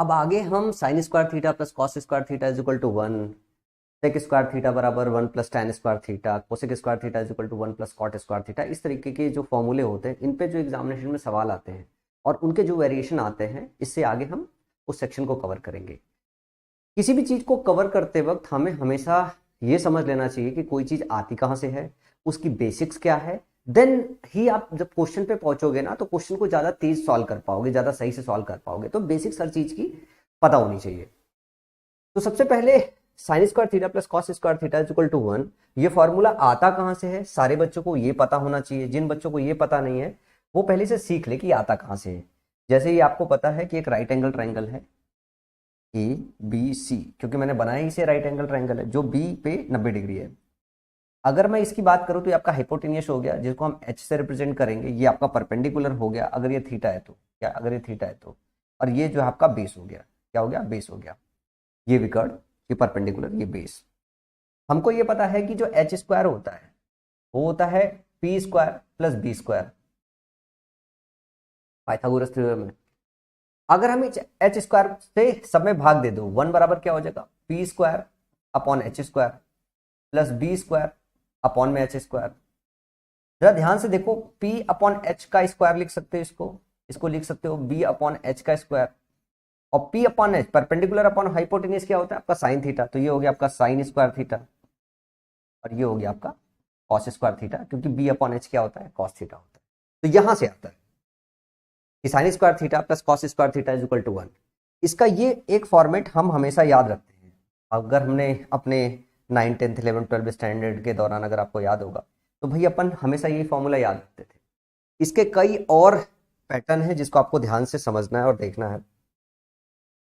अब आगे हम sine square theta plus cos square theta is equal to 1, sec square theta बराबर 1 plus tan square theta, cosec square theta is equal to 1 plus cot square theta, इस तरीके के जो फॉर्मूले होते हैं इन पे जो एग्जामिनेशन में सवाल आते हैं और उनके जो वेरिएशन आते हैं, इससे आगे हम उस सेक्शन को कवर करेंगे। किसी भी चीज को कवर करते वक्त हमें हमेशा ये समझ लेना चाहिए कि कोई चीज आती कहाँ से है, उसकी बेसिक्स क्या है, देन ही आप जब क्वेश्चन पे पहुंचोगे ना तो क्वेश्चन को ज्यादा तेज सॉल्व कर पाओगे, ज्यादा सही से सॉल्व कर पाओगे। तो बेसिक्स हर चीज की पता होनी चाहिए। तो सबसे पहले sine square theta plus cos square theta is equal to 1, ये फॉर्मूला आता कहां से है, सारे बच्चों को ये पता होना चाहिए। जिन बच्चों को ये पता नहीं है वो पहले से सीख ले कि आता कहां से है। जैसे ही आपको पता है कि एक राइट एंगल ट्राइंगल है ए बी सी, क्योंकि मैंने बनाया इसे राइट एंगल ट्राइंगल है जो बी पे 90 डिग्री है। अगर मैं इसकी बात करूं तो ये आपका हाइपोटेन्यूस हो गया, जिसको हम एच से रिप्रेजेंट करेंगे। ये आपका परपेंडिकुलर हो गया अगर ये थीटा है तो, क्या अगर ये थीटा है तो, और ये जो है आपका बेस हो गया, क्या हो गया, बेस हो गया। ये विकर्ण, ये परपेंडिकुलर, ये बेस। हमको ये पता है कि जो एच स्क्वायर होता है वो होता है P square plus B square, Pythagoras theorem में। अगर हम एच स्क्वायर से सब में भाग दे दो, 1 बराबर क्या हो जाएगा, P square upon H square plus B square upon में एच स्क्वायर। जरा ध्यान से देखो, p अपॉन एच का स्क्वायर लिख सकते हो, इसको लिख सकते हो b अपॉन एच का स्क्वायर, और p upon H perpendicular upon hypotenuse क्या होता है आपका साइन थीटा। तो ये हो गया आपका साइन स्क्वायर थीटा, और ये हो गया आपका कॉस स्क्वायर थीटा, क्योंकि b अपॉन एच क्या होता है, कॉस थीटा होता है। तो यहां से आता है कि sine square theta plus cos square theta is equal to 1। इसका ये एक फॉर्मेट हम हमेशा याद रखते हैं। अगर हमने अपने 9, 10, 11, 12 स्टैंडर्ड के दौरान अगर आपको याद होगा तो भाई अपन हमेशा यही फॉर्मूला याद रखते थे। इसके कई और पैटर्न है जिसको आपको ध्यान से समझना है और देखना है।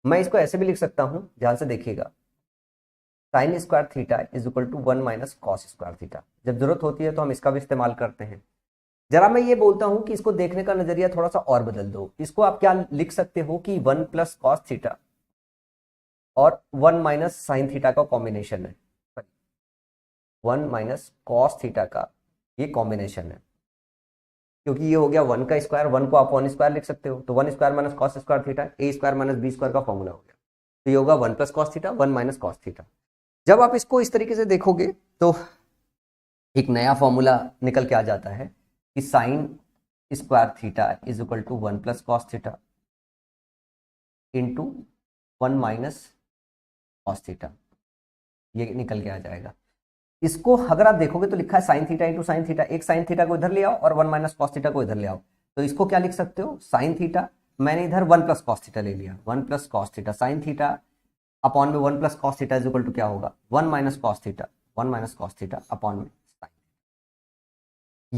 मैं इसको ऐसे भी लिख सकता हूं, ध्यान से देखिएगा, sine square theta is equal to 1 minus cos square theta. जब जरूरत होती है तो हम इसका भी इस्तेमाल करते हैं। जरा मैं ये बोलता हूं कि इसको देखने का नजरिया थोड़ा सा और बदल दो। इसको आप क्या लिख सकते हो कि 1 प्लस कॉस थीटा और 1 माइनस साइन थीटा का कॉम्बिनेशन है, 1 माइनस कॉस थीटा का ये कॉम्बिनेशन है। क्योंकि ये हो गया 1 का स्क्वायर, 1 को आप 1 स्क्वायर लिख सकते हो, तो 1 square minus cos square theta, A square minus B square का फॉर्मूला हो गया। तो ये होगा 1 plus cos theta, 1 minus cos theta. जब आप इसको इस तरीके से देखोगे तो एक नया फॉर्मूला निकल के आ जाता है कि sine square theta is equal to 1 plus cos theta into 1 minus cos theta, ये निकल के आ जाएगा। इसको अगर आप देखोगे तो लिखा है sign theta into sine theta, एक साइन थीटा को इधर ले आओ और 1 माइनस कॉस थीटा को इधर ले आओ। तो इसको क्या लिख सकते हो, साइन थीटा, मैंने इधर 1 प्लस कॉस थीटा ले लिया, 1 plus cos theta sine theta upon में 1 plus cos theta is equal to क्या होगा, 1 minus cos theta, 1 minus cos theta upon में साइन।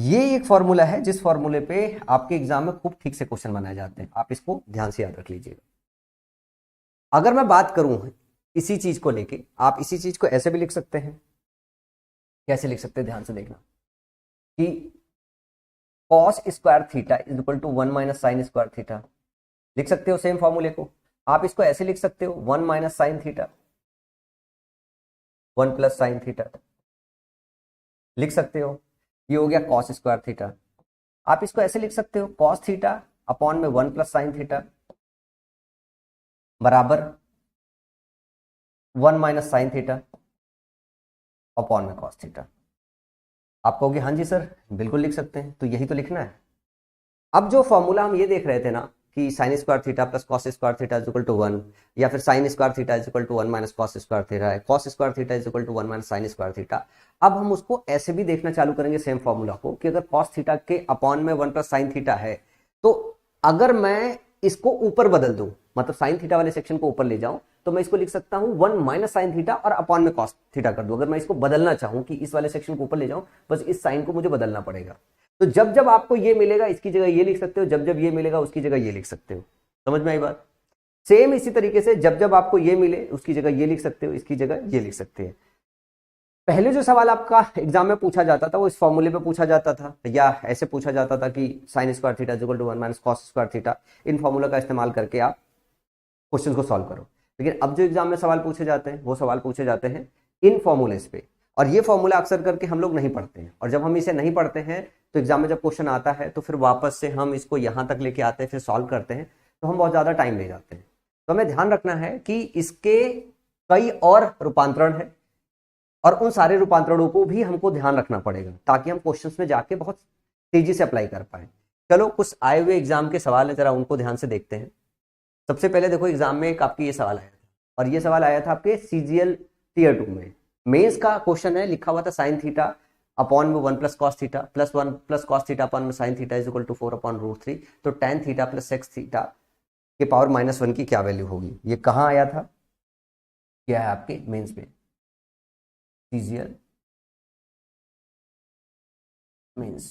ये एक फॉर्मूला है जिस फॉर्मूले पे आपके एग्जाम में खूब ठीक से क्वेश्चन बनाए जाते हैं। आप इसको ध्यान से याद रख लीजिएगा। अगर मैं बात करूं इसी चीज को लेके, आप इसी चीज को ऐसे भी लिख सकते हैं। कैसे लिख सकते हैं, ध्यान से देखना, कि cos square theta is equal to 1 minus sine square theta. लिख सकते हो सेम फॉर्मूले को। आप इसको ऐसे लिख सकते हो 1 minus sine theta, 1 plus sine theta लिख सकते हो। ये हो गया कॉस स्क्वायर थीटा। आप इसको ऐसे लिख सकते हो कॉस थीटा अपॉन में 1 प्लस साइन थीटा बराबर 1 माइनस साइन थीटा अपॉन में कॉस थीटा। आप कहोगे हाँ जी सर बिल्कुल लिख सकते हैं, तो यही तो लिखना है। अब जो फॉर्मूला हम ये देख रहे थे ना कि sine square theta plus cos square theta is equal to 1, या फिर sine square theta is equal to 1 minus cos square theta है, cos square theta is equal to 1 minus sine square theta. अब हम उसको ऐसे भी देखना चालू करेंगे सेम फॉर्मूला को, कि अगर कॉस थीटा के अपॉन में 1 प्लस साइन थीटा है, तो अगर मैं इसको ऊपर बदल दूं, मतलब साइन थीटा वाले सेक्शन को ऊपर ले जाऊं, तो मैं इसको लिख सकता हूं 1 माइनस साइन थीटा और अपॉन में कॉस थीटा कर दूं। अगर मैं इसको बदलना चाहूं कि इस वाले सेक्शन को ऊपर ले जाऊं, बस इस साइन को मुझे बदलना पड़ेगा। तो जब जब आपको ये मिलेगा इसकी जगह ये लिख सकते हो, जब जब ये मिलेगा उसकी जगह ये लिख सकते हो। समझ में आई बात। सेम इसी तरीके से जब जब आपको ये मिले उसकी जगह ये लिख सकते हो, इसकी जगह ये लिख सकते हैं। पहले जो सवाल आपका एग्जाम में पूछा जाता था वो इस फॉर्मूले पे पूछा जाता था, या ऐसे पूछा जाता था कि sine square theta is equal to 1 minus cos square theta. इन फॉर्मूला का इस्तेमाल करके आप क्वेश्चन को सॉल्व करो। लेकिन अब जो एग्जाम में सवाल पूछे जाते हैं वो सवाल पूछे जाते हैं इन फॉर्मूलेस पे, और ये फॉर्मूला अक्सर करके हम लोग नहीं पढ़ते हैं। और जब हम इसे नहीं पढ़ते हैं तो एग्जाम में जब क्वेश्चन आता है तो फिर वापस से हम इसको यहाँ तक लेके आते हैं, फिर सॉल्व करते हैं, तो हम बहुत ज्यादा टाइम ले जाते हैं। तो हमें ध्यान रखना है कि इसके कई और रूपांतरण है और उन सारे रूपांतरणों को भी हमको ध्यान रखना पड़ेगा ताकि हम क्वेश्चंस में जाके बहुत तेजी से अप्लाई कर पाए। चलो कुछ आए हुए एग्जाम के सवाल है, जरा उनको ध्यान से देखते हैं। सबसे पहले देखो एग्जाम में एक आपके ये सवाल आया था और ये सवाल आया था आपके सीजीएल टीयर 2 में। मेंस का क्वेश्चन है, लिखा हुआ था साइन थीटा अपॉन में 1 plus cos theta plus 1 plus cos theta upon में sine theta is equal to 4 upon root 3। तो tan theta plus sec theta के पावर -1 की क्या वैल्यू होगी। ये कहाँ आया था, क्या है आपके मेंस में, सीजीएल मेंस,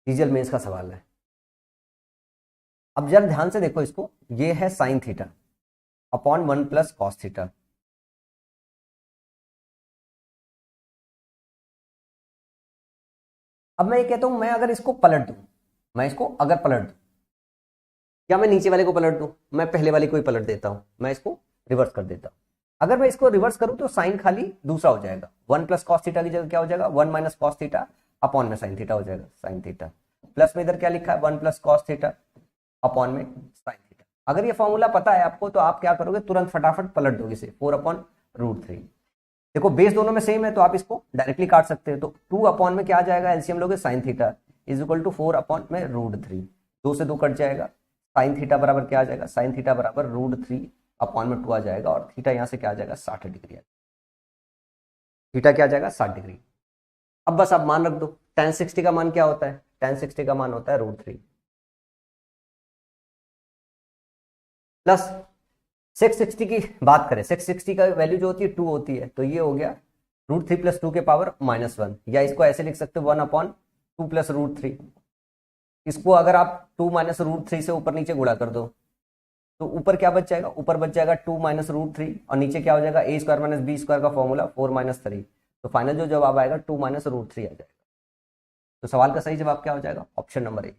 सीजीएल मेंस का सवाल है। अब जरा ध्यान से देखो इसको, ये है sign theta upon 1 plus cos theta. अब मैं ये कहता हूं, मैं अगर इसको पलट दूं, मैं इसको अगर पलट दूं, या मैं नीचे वाले को पलट दूं, मैं पहले वाले को ही पलट देता हूं, मैं इसको रिवर्स कर देता हूं। अगर मैं इसको रिवर्स करूं तो साइन खाली दूसरा हो जाएगा, 1 प्लस कॉस थीटा की जगह क्या हो जाएगा 1 माइनस कॉस थीटा अपॉन में साइन थीटा हो जाएगा, साइन थीटा प्लस में इधर क्या लिखा है 1 प्लस कॉस थीटा अपॉन में साइन थीटा। अगर ये फॉर्मूला पता है आपको तो आप क्या करोगे, तुरंत फटाफट पलट दोगे इसे 4 अपॉन रूट 3। देखो बेस दोनों में सेम है तो आप इसको डायरेक्टली काट सकते हैं। तो 2 अपॉन में क्या आ जाएगा, एलसीएम लोगे sine theta is equal to 4 upon में रूट 3, 2 से 2 कट जाएगा, साइन थीटा बराबर क्या आ जाएगा, साइन थीटा बराबर रूट 3 अपॉन में 2 आ जाएगा और थीटा यहां से क्या आ जाएगा 60 डिग्री, थीटा क्या आ जाएगा 60 डिग्री। अब बस आप मान रख दो, tan 60 का मान क्या होता है, tan 60 का मान होता है रूट 3 प्लस सेक्स 60 की बात करें, सेक्स 60 का वैल्यू जो होती है 2 होती है, तो ये हो गया रूट 3 प्लस 2 के पावर -1, या इसको ऐसे लिख सकते हो 1 अपॉन 2 प्लस रूट 3। इसको अगर आप 2 माइनस रूट 3 से ऊपर नीचे गुणा कर दो तो ऊपर क्या बच जाएगा, ऊपर बच जाएगा 2 माइनस रूट 3 और नीचे क्या हो जाएगा a square minus B square का फॉर्मूला 4 माइनस 3। तो फाइनल जो जवाब आएगा 2 माइनस रूट 3 आ जाएगा। तो सवाल का सही जवाब क्या हो जाएगा, ऑप्शन नंबर ए।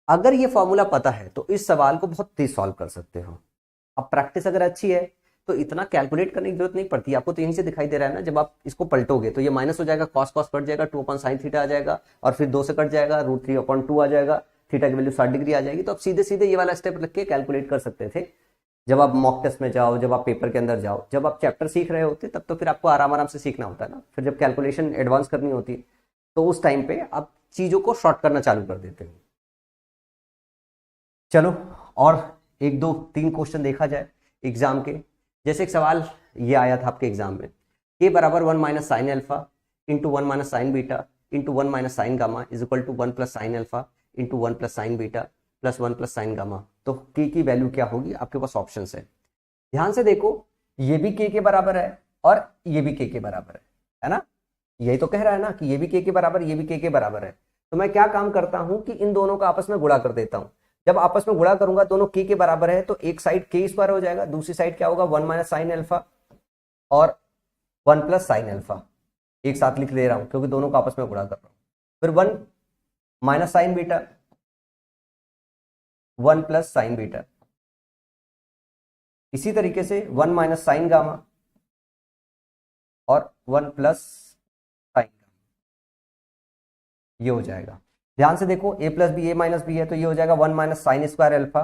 अगर ये फॉर्मूला पता है तो इस सवाल को बहुत तेज सॉल्व कर सकते हो। अब प्रैक्टिस अगर अच्छी है तो इतना कैलकुलेट करने की जरूरत नहीं पड़ती, आपको तो यहीं से दिखाई दे रहा है ना, जब आप इसको पलटोगे तो ये माइनस हो जाएगा, कॉस कॉस कट जाएगा, 2 अपॉन साइन थीटा आ जाएगा और फिर 2 से कट जाएगा, रूट 3 अपॉन 2 आ जाएगा, थीटा की वैल्यू 60 डिग्री आ जाएगी। तो आप सीधे सीधे ये वाला स्टेप रख के कैलकुलेट कर सकते थे जब आप मॉक टेस्ट में जाओ, जब आप पेपर के अंदर जाओ। जब आप चैप्टर सीख रहे होते तब तो फिर आपको आराम आराम से सीखना होता है ना, फिर जब कैलकुलेशन एडवांस करनी होती है तो उस टाइम पे आप चीजों को शॉर्ट करना चालू कर देते हो। चलो और 1 2 3 क्वेश्चन देखा जाए एग्जाम के। जैसे एक सवाल ये आया था आपके एग्जाम में, के बराबर 1 minus sine alpha into 1 minus sine beta into 1 minus sine gamma is equal to 1 plus sine alpha into 1 plus sine beta plus 1 plus sine gamma. तो के की वैल्यू क्या होगी, आपके पास ऑप्शन है। ध्यान से देखो, ये भी के बराबर है और ये भी के बराबर है ना, यही तो कह रहा है ना कि ये भी के बराबर, ये भी के बराबर है। तो मैं क्या काम करता हूं कि इन दोनों का आपस में गुणा कर देता हूं। जब आपस में गुणा करूंगा दोनों के बराबर है तो एक साइड के स्क्वायर हो जाएगा, दूसरी साइड क्या होगा 1 माइनस साइन अल्फा और 1 प्लस साइन अल्फा। एक साथ लिख दे रहा हूं क्योंकि दोनों का आपस में गुणा कर रहा हूं। फिर 1 minus sine beta, 1 plus sine beta, इसी तरीके से 1 माइनस साइन गामा और 1 प्लस साइन गामा, ये हो जाएगा। ध्यान से देखो a plus b, a minus b है तो ये हो जाएगा 1 माइनस साइन स्क्वायर अल्फा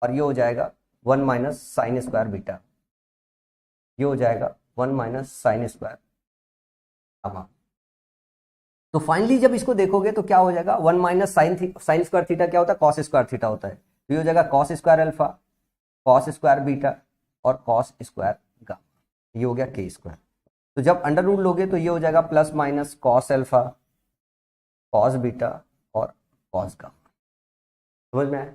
और ये हो जाएगा 1 माइनस साइन स्क्वायर बीटा, ये हो जाएगा 1 माइनस साइन स्क्वायर गामा। तो फाइनली जब इसको देखोगे तो क्या हो जाएगा 1 माइनस साइन स्क्वायर थीटा क्या होता है, कॉस स्क्वायर थीटा होता है। तो ये हो जाएगा cos square alpha, cos square beta और कॉस स्क्वायर गामा, ये हो गया के स्क्वायर। तो जब अंडर रूट लोगे तो ये हो जाएगा plus minus cos alpha, cos beta और कॉस गामा। समझ में आया,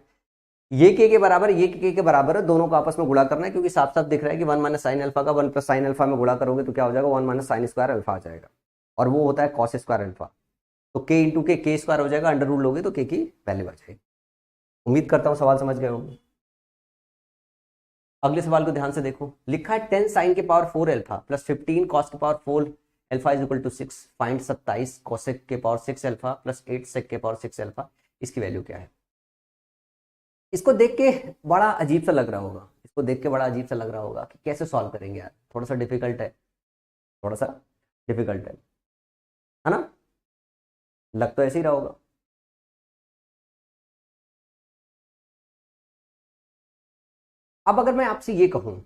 ये के बराबर, ये के बराबर है, दोनों को आपस में गुणा करना है क्योंकि साफ साफ दिख रहा है कि 1 माइनस साइन अल्फा का 1 प्लस साइन अल्फा में गुणा करोगे तो क्या हो जाएगा 1 माइनस साइन स्क्वायर अल्फा आ जाएगा और वो होता है कॉस स्क्वायर अल्फा। तो के इंटू के स्क्वायर हो जाएगा, अंडर रूट लोगे तो के की वैल्यू आ जाएगी। उम्मीद करता हूं सवाल समझ गए होंगे। अगले सवाल को ध्यान से देखो, लिखा है 10 साइन के पावर 4 अल्फा प्लस 15 कॉस के power 4 alpha is equal to 6, find 27 cosec के पावर 6 अल्फा प्लस 8 सेक के पावर 6 अल्फा, इसकी वैल्यू क्या है। इसको देख के बड़ा अजीब सा लग रहा होगा, इसको देख के बड़ा अजीब सा लग रहा होगा कि कैसे सॉल्व करेंगे यार, थोड़ा सा डिफिकल्ट है, थोड़ा सा डिफिकल्ट है ना, लग तो ऐसे ही रहा होगा। अब अगर मैं आपसे ये कहूं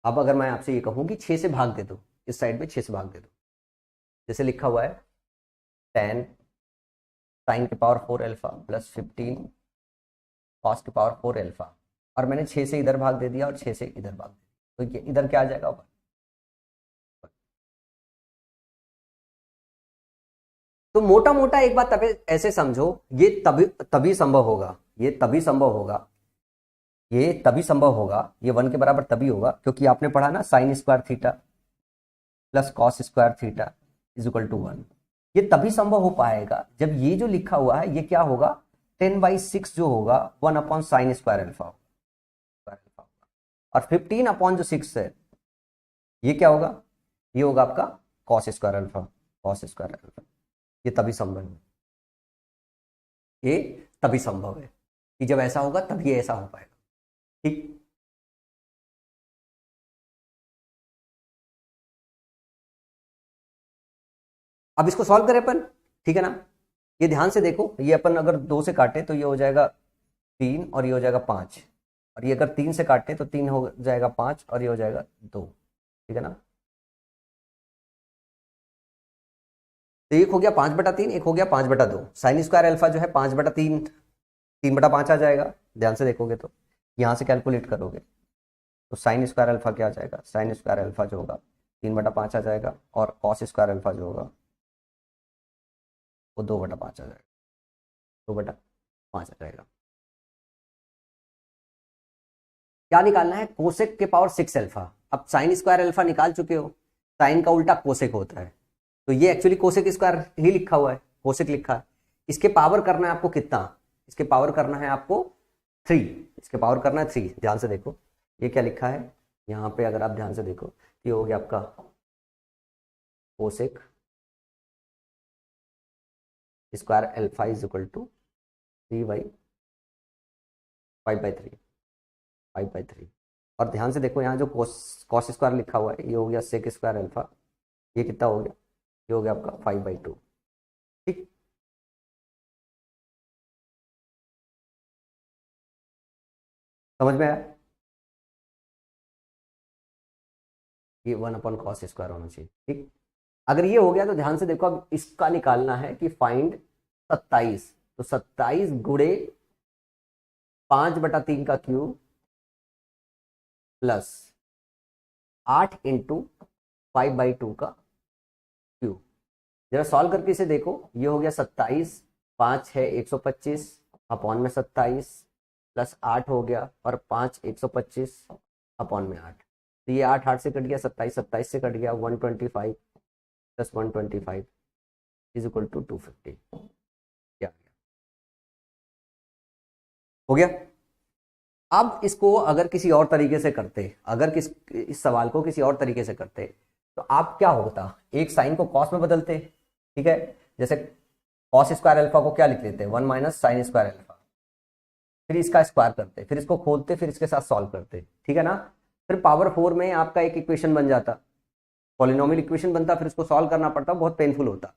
अब अगर मैं आपसे ये कहूं कि 6 से भाग दे दो, इस साइड में 6 से भाग दे दो, जैसे लिखा हुआ है 10 साइन के पावर 4 अल्फा प्लस 15 कॉस के पावर 4 अल्फा, और मैंने 6 से इधर भाग दे दिया और 6 से इधर भाग दे दिया, तो ये इधर क्या आ जाएगा ऊपर। तो मोटा मोटा एक बात तभी ऐसे समझो, ये तभी तभी संभव होगा, ये तभी संभव होगा, ये तभी संभव होगा, ये 1 के बराबर तभी होगा क्योंकि आपने पढ़ा ना sine square theta plus cos square theta is equal to 1। ये तभी संभव हो पाएगा जब ये जो लिखा हुआ है ये क्या होगा, 10/6 जो होगा 1 अपॉन साइन स्क्वायर अल्फा होगा, और 15 अपॉन जो 6 है ये क्या होगा, ये होगा आपका cos square alpha, cos square alpha. ये तभी संभव है, ये तभी संभव है कि जब ऐसा होगा तभी ऐसा हो पाएगा। ठीक, अब इसको सॉल्व करें अपन, ठीक है ना। ये ध्यान से देखो, ये अपन अगर 2 से काटे तो ये हो जाएगा 3 और ये हो जाएगा 5, और ये अगर 3 से काटे तो 3 हो जाएगा 5 और ये हो जाएगा 2, ठीक है ना। तो एक हो गया 5/3, एक हो गया 5/2। साइन स्क्वायर अल्फा जो है 5/3, 3/5 आ जाएगा। ध्यान से देखोगे तो यहाँ से कैलकुलेट करोगे तो साइन स्क्वायर अल्फा क्या आ जाएगा, साइन स्क्वायर अल्फा जो होगा 3/5 आ जाएगा, और कॉस स्क्वायर अल्फा जो होगा वो 2/5 आ जाएगा, 2/5 आ जाएगा। क्या निकालना है, कोसेक के पावर 6 अल्फा। अब साइन स्क्वायर अल्फा निकाल चुके हो, साइन का उल्टा कोसेक होता है, तो ये एक्चुअली कोसेक स्क्वायर ही लिखा हुआ है, कोसेक लिखा है। इसके पावर करना है आपको कितना, इसके पावर करना है आपको 3, इसके पावर करना है 3। ध्यान से देखो ये क्या लिखा है यहाँ पे, अगर आप ध्यान से देखो ये हो गया आपका cosec square alpha is equal to 3/5/3, 5/3। और ध्यान से देखो यहाँ जो कॉस स्क्वायर लिखा हुआ है ये हो गया सेक स्क्वायर अल्फा, ये कितना हो गया, ये हो गया आपका 5/2। ठीक, समझ में आया, ये 1/cos स्क्वायर होना चाहिए। ठीक, अगर ये हो गया तो ध्यान से देखो, अब इसका निकालना है कि फाइंड 27, तो 27 गुणे 5/3 का क्यूब प्लस 8 इंटू 5/2 का क्यूब। जरा सॉल्व करके इसे देखो, ये हो गया 27, 5 है 125 अपॉन में 27 प्लस 8 हो गया, और 5 125 अपॉन में 8, तो ये 8 8 से कट गया, 27 27 से कट गया, 125 प्लस 125 इज इक्वल टू 250। क्या हो गया। अब इसको अगर किसी और तरीके से करते, अगर इस सवाल को किसी और तरीके से करते तो आप क्या होता, एक साइन को कॉस में बदलते, ठीक है, जैसे कॉस स्क्वायर अल्फा को क्या लिख लेते हैं 1 माइनस साइन स्क्वायर अल्फा, फिर इसका स्क्वायर करते, फिर इसको खोलते, फिर इसके साथ सॉल्व करते, ठीक है ना। फिर पावर 4 में आपका एक इक्वेशन बन जाता, पॉलिनोमियल इक्वेशन बनता, फिर उसको सॉल्व करना पड़ता, बहुत पेनफुल होता।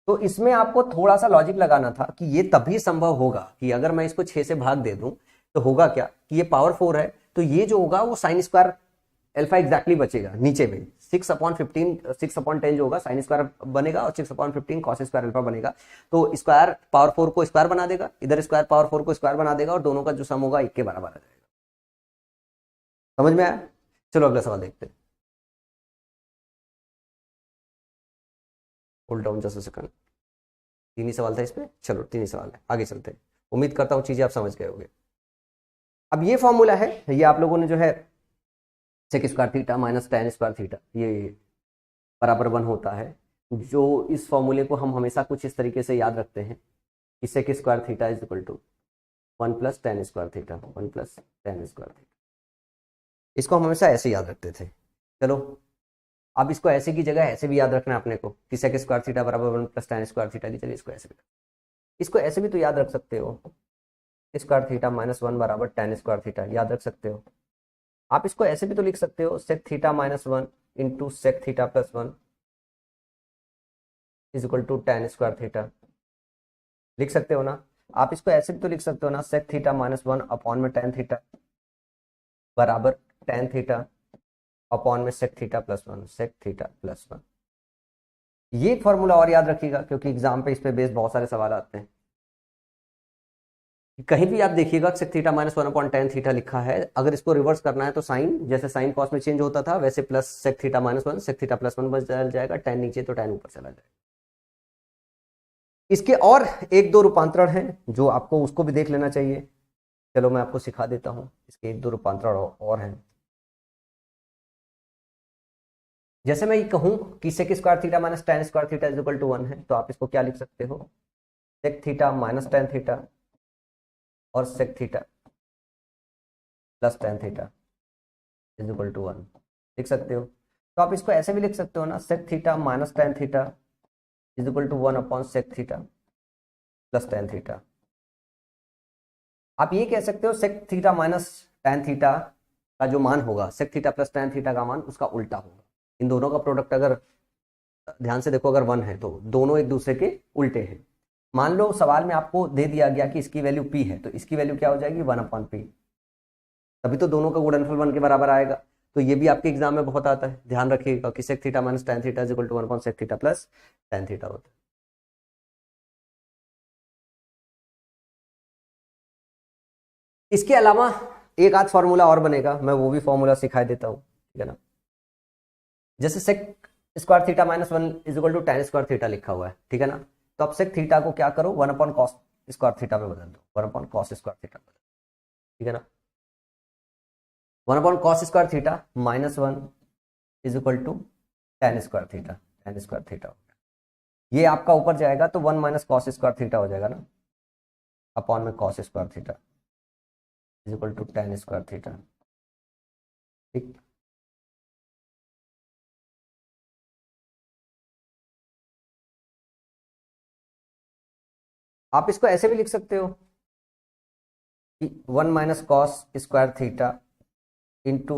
तो इसमें आपको थोड़ा सा लॉजिक लगाना था कि ये तभी संभव होगा कि अगर मैं इसको 6 से भाग दे दूं तो होगा क्या कि ये पावर 4 है, तो ये जो होगा वो साइन स्क्वायर अल्फा एग्जैक्टली बचेगा नीचे में, 6/15 6/10 जो होगा साइन स्क्वायर बनेगा, और 6/15 कॉस स्क्वायर अल्फा बनेगा। तो स्क्वायर पावर 4 को स्क्वायर बना देगा, इधर स्क्वायर पावर 4 को स्क्वायर बना देगा, और दोनों का जो सम होगा 1 के बराबर आ जाएगा। समझ में आया, चलो अगला सवाल देखते हैं। Hold down just a second, 3 ही सवाल था इसमें, चलो 3 ही सवाल है, आगे चलते हैं। उम्मीद करता हूँ चीजें आप समझ गए होंगे। अब ये फॉर्मूला है, ये आप लोगों ने जो है sec square theta minus tan square theta ये बराबर 1 होता है। जो इस फॉर्मूले को हम हमेशा कुछ इस तरीके से याद रखते हैं कि sec square theta is equal to 1 plus tan square theta, 1 plus tan square theta. इसको हम हमेशा ऐसे याद रखते थे। चलो अब इसको ऐसे की जगह ऐसे भी याद रखना है अपने को कि सेक स्क्वायर थीटा बराबर 1 प्लस tan स्क्वायर थीटा की जगह इसको ऐसे भी तो याद रख सकते हो, स्क्वायर थीटा माइनस 1 बराबर tan स्क्वायर थीटा, याद रख सकते हो। आप इसको ऐसे भी तो लिख सकते हो, sec theta minus 1 into sec theta plus 1 is equal to tan square theta, लिख सकते हो ना। आप इसको ऐसे भी तो लिख सकते हो ना, सेक थीटा माइनस 1 अपॉन में tan थीटा, बराबर टेन थीटा अपॉन में sec theta plus one, sec theta plus one. ये फॉर्मूला और याद रखिएगा क्योंकि एग्जाम पे इस पे बेस्ड बहुत सारे सवाल आते हैं। कहीं भी आप देखिएगा sec theta minus one upon tan theta लिखा है, अगर इसको रिवर्स करना है तो साइन, जैसे साइन कॉस में चेंज होता था वैसे plus sec theta minus one, sec theta plus one बच जाएगा, टेन नीचे तो टेन ऊपर चला जाएगा। इसके और एक दो रूपांतरण हैं जो आपको उसको भी देख लेना चाहिए। चलो मैं आपको सिखा देता हूं, इसके एक दो रूपांतरण और हैं। जैसे मैं ये कहूं कि sec square theta minus tan square theta is equal to one है, तो आप इसको क्या लिख सकते हो, sec theta minus tan theta और sec theta plus tan theta is equal to one लिख सकते हो। तो आप इसको ऐसे भी लिख सकते हो ना, sec theta minus tan theta is equal to one upon sec theta plus tan theta. आप ये कह सकते हो sec theta minus tan theta का जो मान होगा sec theta plus tan theta का मान उसका उल्टा होगा। इन दोनों का प्रोडक्ट अगर ध्यान से देखो, अगर वन है तो दोनों एक दूसरे के उल्टे हैं। मान लो सवाल में आपको दे दिया गया कि इसकी वैल्यू पी है, तो इसकी वैल्यू क्या हो जाएगी, वन अपॉन पी, तभी तो दोनों का गुणनफल वन के बराबर आएगा। तो ये भी आपके एग्जाम में बहुत आता है, ध्यान रखिएगा कि sec theta minus tan theta is equal to one upon sec theta plus tan theta होता है। इसके अलावा एक आध फॉर्मूला और बनेगा, मैं वो भी फॉर्मूला सिखाई देता हूँ, ठीक है ना। जैसे sec square theta minus one is equal to tan square theta लिखा हुआ है, ठीक है ना। तो अब सेक थीटा को क्या करो, one upon cos square theta में बदल दो, one upon cos square theta बदल, ठीक है ना। One upon cos square theta minus one is equal to tan square theta, tan square theta हो गया। ये आपका ऊपर जाएगा तो one minus cos square theta हो जाएगा ना, अपॉन में cos square theta is equal to tan square theta, ठीक। आप इसको ऐसे भी लिख सकते हो कि one minus cos square theta into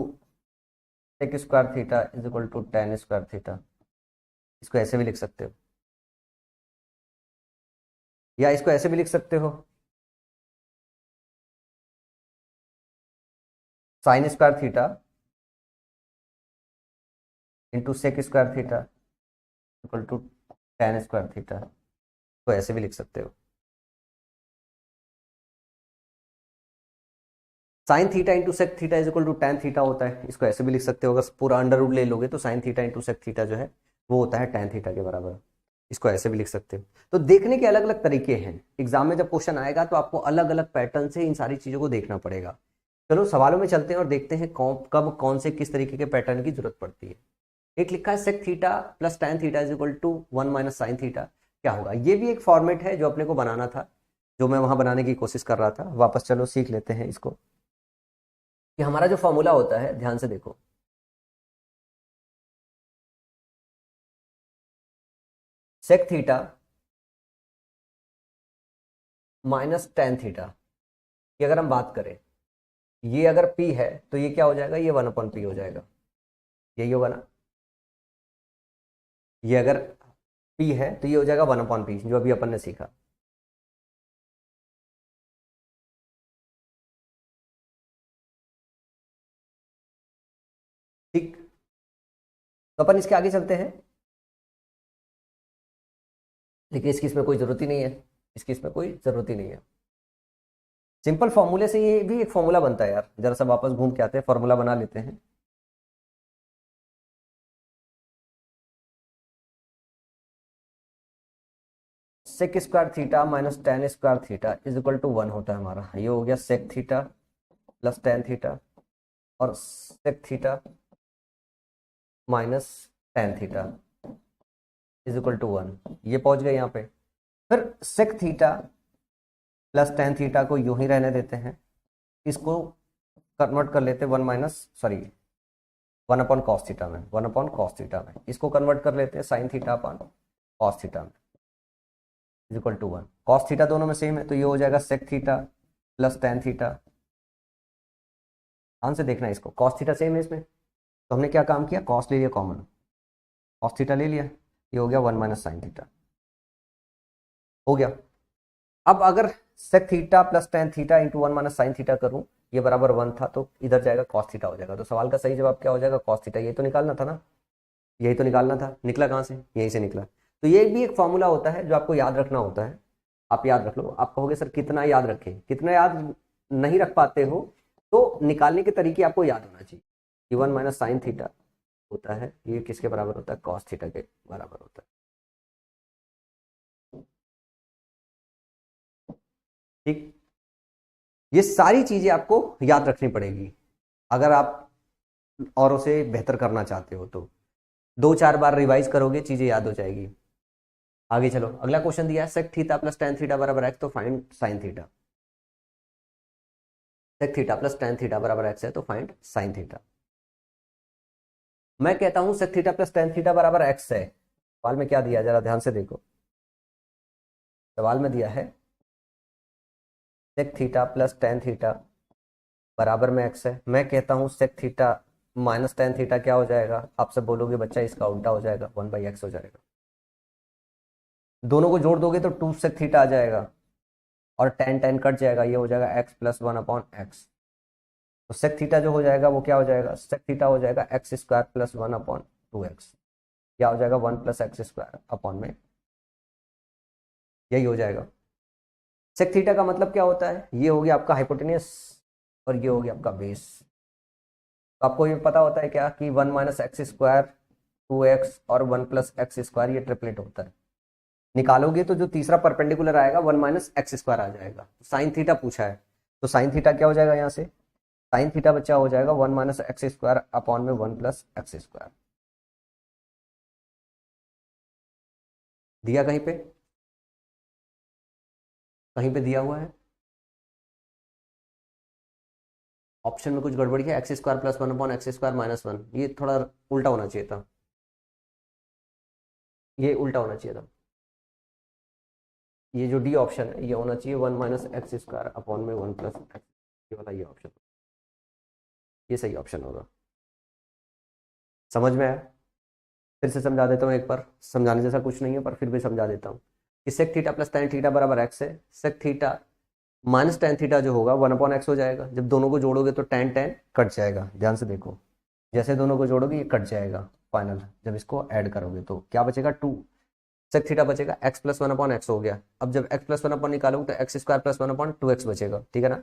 sec square theta is equal to tan square theta. इसको ऐसे भी लिख सकते हो, या इसको ऐसे भी लिख सकते हो, sine square theta into sec square theta equal to tan square theta. तो ऐसे भी लिख सकते हो, sine theta into sec theta is equal to tan theta होता है। इसको ऐसे भी लिख सकते हो, अगर पूरा अंडर रूट ले लोगे तो sine theta into sec theta जो है वो होता है टेन थीटा के बराबर। इसको ऐसे भी लिख सकते हो। तो देखने के अलग अलग तरीके हैं, एग्जाम में जब क्वेश्चन आएगा तो आपको अलग अलग पैटर्न से इन सारी चीजों को देखना पड़ेगा। चलो सवालों में चलते हैं और देखते हैं कब कौन से किस तरीके के पैटर्न की जरूरत पड़ती है। एक लिखा है sec theta plus tan theta is equal to one minus sine theta, क्या होगा। ये भी एक फॉर्मेट है जो अपने को बनाना था, जो मैं वहां बनाने की कोशिश कर रहा था। वापस चलो सीख लेते हैं इसको, कि हमारा जो फॉर्मूला होता है, ध्यान से देखो, sec theta minus tan theta की अगर हम बात करें, ये अगर p है तो ये क्या हो जाएगा, ये वन अपॉन पी हो जाएगा, यही होगा ना। ये अगर p है तो ये हो जाएगा वन अपॉन पी, जो अभी अपन ने सीखा। ठीक, तो अपन इसके आगे चलते हैं, लेकिन इसकी इसमें कोई जरूरत ही नहीं है, इसकी इसमें कोई जरूरत ही नहीं है। सिंपल फॉर्मूले से ये भी एक फॉर्मूला बनता है यार, जरा सा वापस घूम के आते हैं, फॉर्मूला बना लेते हैं। Sec square theta minus tan square theta is equal to one होता है हमारा। ये हो गया sec theta plus tan theta और sec theta minus tan theta is equal to one, ये पहुंच गए यहाँ पे। फिर sec theta plus tan theta को यूं ही रहने देते हैं, इसको कन्वर्ट कर लेते हैं one minus sorry one upon cos theta में, वन अपॉन कॉस थीटा में इसको कन्वर्ट कर लेते हैं sine theta upon cos theta में is equal to one. Cos theta दोनों में सेम है तो ये हो जाएगा sec theta plus tan theta. ध्यान से देखना इसको, कॉस थीटा सेम है इसमें, तो हमने क्या काम किया, कॉस ले लिया कॉमन, कॉस थीटा ले लिया, ये हो गया वन माइनस साइन थीटा, हो गया। अब अगर sec theta plus tan theta into one minus sine theta करूं ये बराबर 1 था तो इधर जाएगा cos थीटा हो जाएगा। तो सवाल का सही जवाब क्या हो जाएगा? cos theta. यही तो निकालना था ना, यही तो निकालना था। निकला कहाँ से? यहीं से निकला। तो ये भी एक फॉर्मूला होता है जो आपको याद रखना होता है। आप याद रख लो। आप कहोगे सर कितना याद रखें, कितना याद नहीं रख पाते हो तो निकालने के तरीके आपको याद होना चाहिए कि 1 माइनस साइन थीटा होता है, ये किसके बराबर होता है? कॉस थीटा के बराबर होता है। ठीक, ये सारी चीजें आपको याद रखनी पड़ेगी अगर आप औरों से बेहतर करना चाहते हो तो। 2-4 बार रिवाइज करोगे चीजें याद हो जाएगी। आगे चलो, अगला क्वेश्चन दिया है sec theta plus tan theta बराबर एक्स, तो find sine theta. Sec theta plus tan theta बराबर एक्स है तो फाइंड साइन थीटा। मैं कहता हूं sec theta plus tan theta बराबर एक्स है। सवाल में क्या दिया, जरा ध्यान से देखो। सवाल में दिया है sec theta plus tan theta बराबर में एक्स है। मैं कहता हूं sec theta minus tan theta क्या हो जाएगा? आप सब बोलोगे बच्चा इसका उल्टा हो जाएगा, 1/x हो जाएगा। दोनों को जोड़ दोगे तो 2 सेक थीटा आ जाएगा और टेन टेन कट जाएगा, ये हो जाएगा x प्लस 1/x। तो सेक थीटा जो हो जाएगा वो क्या हो जाएगा? सेक थीटा हो जाएगा एक्स स्क्वायर प्लस 1/2x। क्या हो जाएगा? 1 प्लस एक्स स्क्वायर अपॉन में, यही हो जाएगा। सेक थीटा का मतलब क्या होता है? ये हो गया आपका हाइपोटेनियस और ये हो गया आपका बेस। तो आपको ये पता होता है क्या कि 1 माइनस एक्स स्क्वायर 2x और 1 प्लस एक्स स्क्वायर ये ट्रिपलेट होता है। निकालोगे तो जो तीसरा परपेंडिकुलर आएगा 1 माइनस एक्स स्क्वायर आ जाएगा। साइन थीटा पूछा है तो साइन थीटा क्या हो जाएगा? यहाँ से साइन थीटा बच्चा हो जाएगा 1 माइनस एक्स स्क्वायर अपॉन में 1 प्लस एक्स स्क्वायर। दिया कहीं पे? कहीं पे दिया हुआ है? ऑप्शन में कुछ गड़बड़ी है? एक्स स्क्वायर प्लस 1/x² - 1, ये थोड़ा उल्टा होना चाहिए था, ये उल्टा होना चाहिए था। ये जो डी ऑप्शन है ये होना चाहिए 1 माइनस एक्स स्क्वायर अपॉन में 1 प्लस एक्स, ये वाला ये ऑप्शन, ये सही ऑप्शन होगा। समझ में आया? फिर से समझा देता हूँ एक बार, समझाने जैसा कुछ नहीं है पर फिर भी समझा देता हूँ कि sec theta plus tan theta बराबर एक्स है। Sec theta minus tan theta जो होगा 1/x हो जाएगा। जब दोनों को जोड़ोगे तो टेन टेन कट जाएगा। ध्यान से देखो, जैसे दोनों को जोड़ोगे ये कट जाएगा फाइनल। जब इसको ऐड करोगे तो क्या बचेगा? 2 सेक थीटा बचेगा x प्लस 1/x हो गया। अब जब x प्लस 1 निकालोगे तो एक्स स्क्वायर प्लस 1/2x बचेगा, ठीक है ना?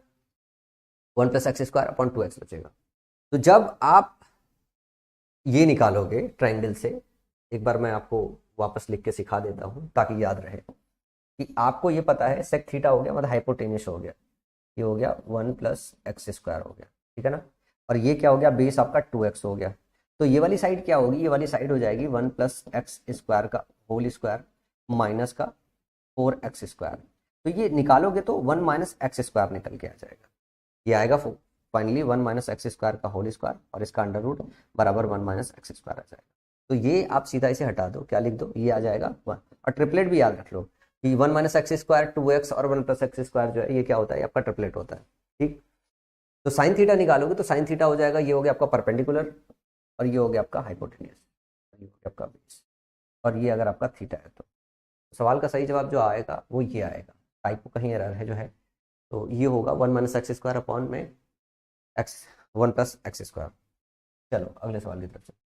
1 plus x square upon 2x बचेगा। तो जब आप ये निकालोगे ट्राइंगल से, एक बार मैं आपको वापस लिख के सिखा देता हूँ ताकि याद रहे कि आपको ये पता है सेक थीटा हो गया मतलब हाइपोटेन्यूस हो गया, ये हो गया 1 प्लस एक्स स्क्वायर हो गया, ठीक है ना? और ये क्या हो गया? बेस आपका 2x हो गया। तो ये वाली साइड क्या होगी? ये वाली साइड हो जाएगी 1 प्लस एक्स स्क्वायर का होल स्क्वायर माइनस का 4x स्क्वायर। तो ये निकालोगे तो 1 माइनस एक्स स्क्वायर निकल के आ जाएगा। ये आएगा फाइनली 1 माइनस एक्स स्क्वायर का होल स्क्वायर और इसका अंडर रूट बराबर 1 माइनस एक्स स्क्वायर आ जाएगा। तो ये आप सीधा इसे हटा दो, क्या लिख दो? ये आ जाएगा 1। और ट्रिपलेट भी याद रख लो कि 1 माइनस एक्स स्क्वायर 2x और 1 प्लस एक्स स्क्वायर जो है ये क्या होता है? आपका ट्रिपलेट होता है, ठीक। तो साइन थीटा निकालोगे तो साइन थीटा हो जाएगा, ये हो गया आपका परपेंडिकुलर और ये हो गया आपका हाइपोटेन्यूस, ये हो गया आपका बेस, और ये अगर आपका थीटा है तो सवाल का सही जवाब जो आएगा वो ये आएगा। टाइप कहीं एरर है जो है, तो ये होगा 1 माइनस एक्स स्क्वायर अपॉन में एक्स 1 प्लस एक्स स्क्वायर। चलो अगले सवाल की तरफ चलो।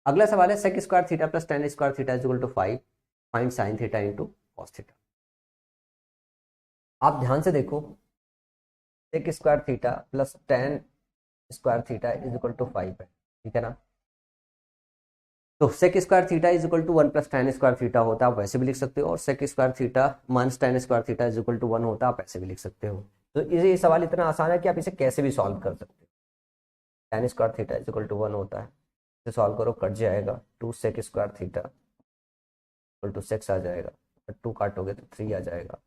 अगला सवाल है sec square theta plus tan square theta is equal to 5, find sine theta into cos theta. आप ध्यान से देखो, sec square theta plus tan square theta is equal to 5 है, ठीक है ना? तो sec square theta is equal to 1 plus tan square theta होता है, आप वैसे भी लिख सकते हो, और sec square theta minus tan square theta is equal to 1 होता है, आप ऐसे भी लिख सकते हो। तो ये सवाल इतना आसान है कि आप इसे कैसे भी सॉल्व कर सकते हो। Tan square theta is equal to 1 होता है, इसे सॉल्व करो कट जाएगा, 2 sec square theta equal to 6 आ जाएगा, 2 काटोगे तो 3 आ जाएगा,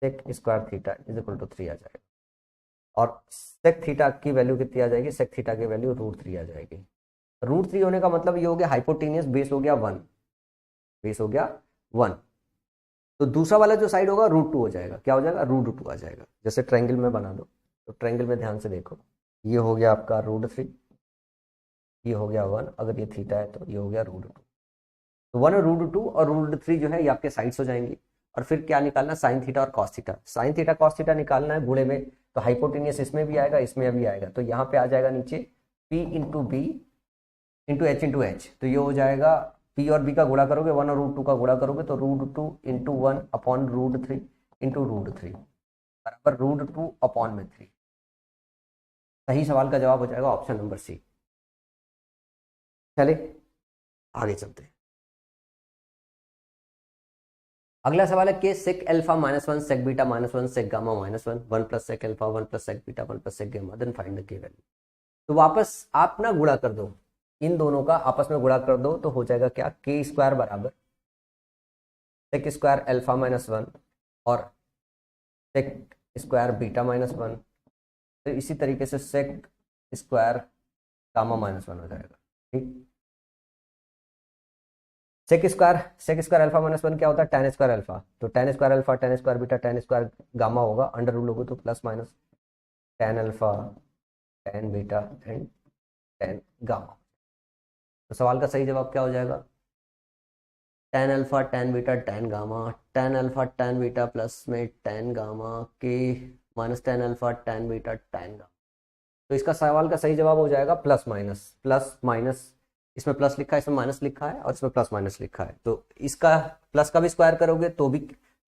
sec square theta is equal to 3 आ जाएगा। और सेक थीटा की वैल्यू कितनी आ जाएगी? सेक थीटा की वैल्यू √3 आ जाएगी। √3 होने का मतलब ये हो गया हाइपोटेनियस, बेस हो गया 1, बेस हो गया 1। तो दूसरा वाला जो साइड होगा √2 हो जाएगा, क्या हो जाएगा? √2 आ जाएगा। जैसे ट्रायंगल में बना दो, तो ट्रायंगल में ध्यान से देखो, ये हो गया आपका √3, ये हो गया 1, अगर ये थीटा है तो ये हो गया √2। तो 1 और √2 और √3 जो है ये आपके साइड्स हो जाएंगी। और फिर क्या निकालना? साइन थीटा और cos theta. Sine theta cos theta निकालना है गुणे में तो हाइपोटेनियस इसमें भी आएगा, इसमें भी आएगा, तो यहाँ पे आ जाएगा नीचे P into b into h into h, तो ये हो जाएगा P और B का गुणा करोगे 1 और √2 का गुणा करोगे तो √2 इंटू 1 अपॉन √3 इंटू √3 बराबर √2 अपॉन में 3। सही सवाल का जवाब हो जाएगा ऑप्शन नंबर सी। चले आगे चलते हैं। अगला सवाल है k sec alpha -1 sec beta -1 sec gamma -1 1 plus sec alpha 1 plus sec beta 1 plus sec gamma then find the k value. तो वापस आप ना गुणा कर दो, इन दोनों का आपस में गुणा कर दो तो हो जाएगा क्या, के स्क्वायर बराबर सेक स्क्वायर अल्फा -1 और सेक स्क्वायर बीटा -1, तो इसी तरीके से सेक स्क्वायर गामा -1 हो जाएगा। ठीक, सेक स्क्वायर अल्फा -1 क्या होता है, tan स्क्वायर अल्फा, तो tan square alpha tan square beta tan square gamma होगा, अंडर रूल होगा तो plus minus tan alpha tan beta and tan gamma. तो सवाल का सही जवाब क्या हो जाएगा, tan alpha tan beta tan gamma, tan alpha tan beta plus में tan गामा के minus tan alpha tan beta tan gamma. तो इसका सवाल का सही जवाब हो जाएगा प्लस माइनस, इसमें प्लस लिखा है, इसमें माइनस लिखा है और इसमें प्लस माइनस लिखा है, तो इसका प्लस का भी स्क्वायर करोगे तो भी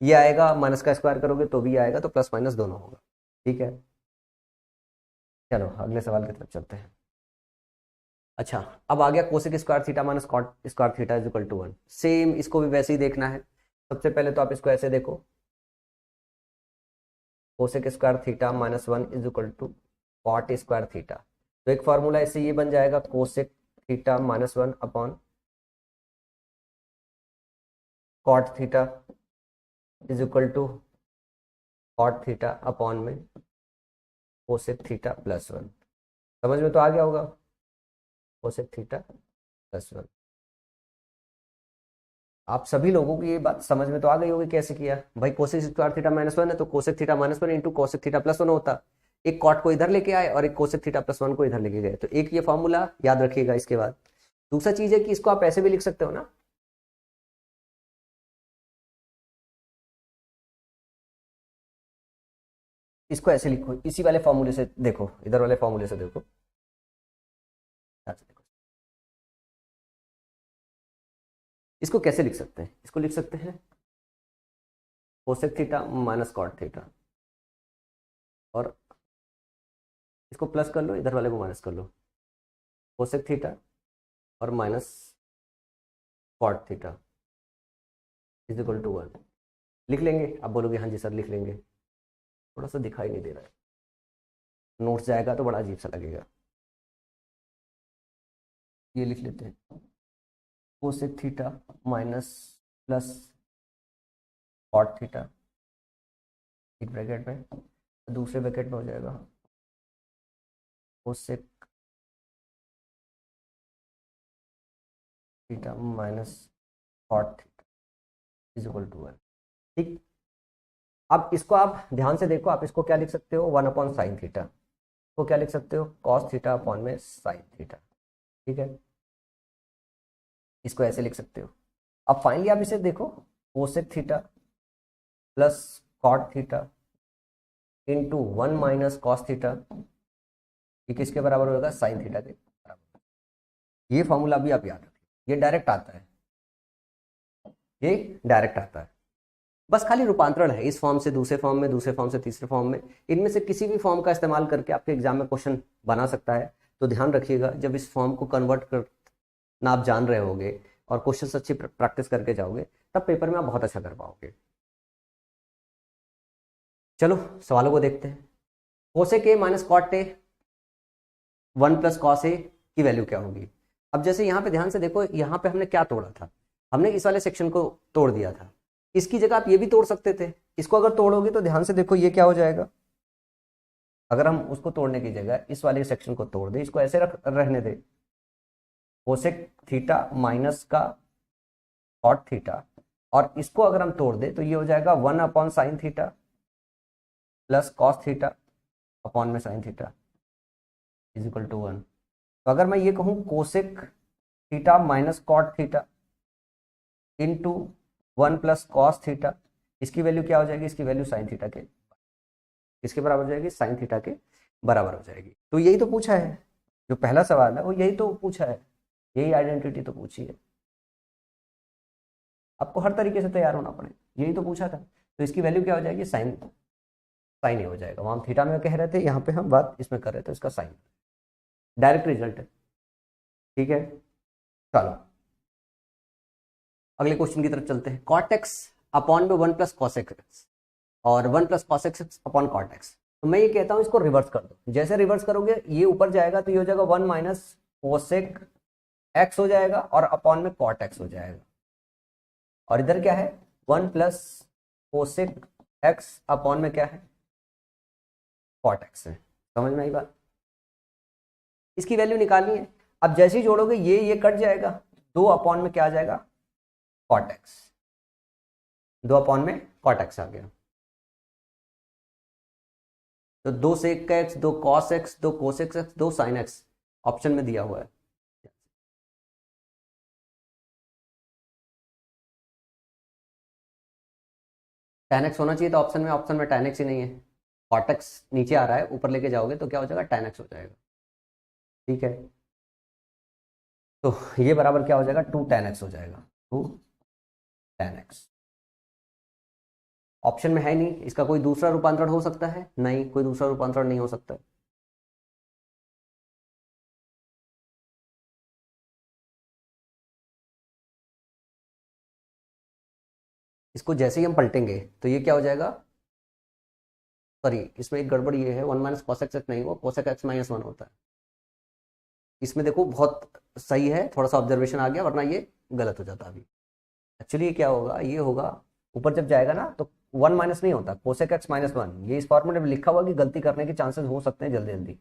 ये आएगा, माइनस का स्क्वायर करोगे तो भी आएगा, तो प्लस माइनस दोनों होगा। ठीक है, चलो अगले सवाल की तरफ चलते हैं। अच्छा, अब आ गया cosec square theta minus cot square theta is equal to 1। Same इसको भी वैसे ही देखना है। सबसे पहले तो आप इसको ऐसे देखो, cosec square theta -1 is equal to cot square theta, तो एक फॉर्मूला ऐसे ये बन जाएगा cosec theta -1 upon cot theta is equal to cot theta upon में कोसेक थीटा +1। समझ में तो आ गया होगा, कोसेक थीटा +1। आप सभी लोगों की ये बात समझ में तो आ गई होगी कैसे किया भाई, कोसेक स्क्वायर थीटा -1 है तो cosec theta -1 into cosec theta +1 होता, एक कॉट को इधर लेके आए और एक कोसेक थीटा +1 को इधर लेके गए, तो एक ये फॉर्मूला याद रखिएगा। इसके बाद दूसरा चीज है कि इसको आप ऐसे भी लिख सकते हो ना, इसको ऐसे लिखो, इसी वाले फॉर्मूले से देखो, इधर वाले फॉर्मूले से देखो, इसको कैसे लिख सकते हैं, इसको लिख सकते हैं cosec theta minus cot theta, और इसको प्लस कर लो, इधर वाले को माइनस कर लो, कोसेक थीटा और minus cot theta is equal to 1 लिख लेंगे। आप बोलोगे हाँ जी सर लिख लेंगे, थोड़ा सा दिखाई नहीं दे रहा है, नोट्स जाएगा तो बड़ा अजीब सा लगेगा। ये लिख लेते हैं cosec theta minus plus cot theta एक ब्रैकेट में, दूसरे ब्रैकेट में हो जाएगा cosec theta minus cot theta is equal to 1। ठीक, अब इसको आप ध्यान से देखो, आप इसको क्या लिख सकते हो 1 अपॉन साइन थीटा, को क्या लिख सकते हो कॉस थीटा अपॉन में साइन थीटा। ठीक है, इसको ऐसे लिख सकते हो। अब फाइनली आप इसे देखो, cosec theta plus cot theta into 1 minus cos theta, ये किसके बराबर होगा, साइन थीटा के बराबर। ये फॉर्मूला भी आप याद रखिए, ये डायरेक्ट आता है, ये डायरेक्ट आता है, बस खाली रूपांतरण है इस फॉर्म से दूसरे फॉर्म में, दूसरे फॉर्म से तीसरे फॉर्म में, इनमें से किसी भी फॉर्म का इस्तेमाल करके आपके एग्जाम में क्वेश्चन बना सकता है। तो ध्यान रखिएगा, जब इस फॉर्म को कन्वर्ट करना आप जान रहे होगे और क्वेश्चन अच्छी प्रैक्टिस करके जाओगे, तब पेपर में आप बहुत अच्छा कर पाओगे। चलो सवालों को देखते हैं। Cosec A minus cot A 1 plus cos A की वैल्यू क्या होगी। अब जैसे यहाँ पे ध्यान से देखो, यहाँ पे हमने क्या तोड़ा था, हमने इस वाले सेक्शन को तोड़ दिया था, इसकी जगह आप ये भी तोड़ सकते थे। इसको अगर तोड़ोगे तो ध्यान से देखो ये क्या हो जाएगा, अगर हम उसको तोड़ने की जगह इस वाले सेक्शन को तोड़ दे, इसको ऐसे रहने दे, कोसेक थीटा माइनस का कॉट थीटा, और इसको अगर हम तोड़ दे तो ये हो जाएगा 1 upon sine theta plus cos theta upon में sine theta is equal to 1। तो अगर मैं ये कहूँ cosec theta minus cot theta into 1 plus cos theta, इसकी वैल्यू क्या हो जाएगी, इसकी वैल्यू साइन थीटा के, किसके बराबर हो जाएगी, साइन थीटा के बराबर हो जाएगी। तो यही तो पूछा है, जो पहला सवाल है वो यही तो पूछा है, यही आइडेंटिटी तो पूछी है। आपको हर तरीके से तैयार होना पड़ेगा, यही तो पूछा था। तो इसकी वैल्यू क्या हो जाएगी, साइन, साइन ही हो जाएगा। वहां हम थीटा में कह रहे थे, यहाँ पे हम बात इसमें कर रहे थे, इसका साइन, डायरेक्ट रिजल्ट है। ठीक है, चलो अगले क्वेश्चन की तरफ चलते हैं। कॉट एक्स अपॉन में 1 प्लस कॉस एक्स और 1 plus cos x upon cot x. तो मैं ये कहता हूं इसको रिवर्स कर दो। जैसे रिवर्स करोगे ये ऊपर जाएगा तो ये हो जाएगा 1 माइनस कोसेक एक्स हो जाएगा और अपॉन में कॉट एक्स हो जाएगा। और इधर क्या है, 1 प्लस कोसेक एक्स अपॉन में क्या है, कॉट एक्स है। समझ में आई बात। इसकी वैल्यू निकालनी है। अब जैसे ही जोड़ोगे ये कट जाएगा, 2 अपॉन में क्या आ जाएगा, कॉट एक्स। 2 अपॉन में कॉट एक्स आ गया। तो 2 सेक का x, 2 cos x, 2 cosec x, 2 sine x option में दिया हुआ है। tan x होना चाहिए था ऑप्शन में tan x ही नहीं है। cot x नीचे आ रहा है, ऊपर लेके जाओगे तो क्या हो जाएगा, tan x हो जाएगा। ठीक है, तो ये बराबर क्या हो जाएगा, 2 tan x हो जाएगा। 2 tan x ऑप्शन में है नहीं, इसका कोई दूसरा रूपांतरण हो सकता है, नहीं कोई दूसरा रूपांतरण नहीं हो सकता। इसको जैसे ही हम पलटेंगे तो ये क्या हो जाएगा, सॉरी इसमें एक गड़बड़ ये है, 1 माइनस कॉस एक्स नहीं हुआ, कोसेक एक्स माइनस 1 होता है। इसमें देखो बहुत सही है, थोड़ा सा ऑब्जर्वेशन आ गया, वरना ये गलत हो जाता। अभी एक्चुअली क्या होगा, ये होगा ऊपर जब जाएगा ना तो 1 माइनस नहीं होता, कोसेक एक्स माइनस 1। ये इस फॉर्मेट में लिखा हुआ कि गलती करने के चांसेस हो सकते हैं जल्दी जल्दी।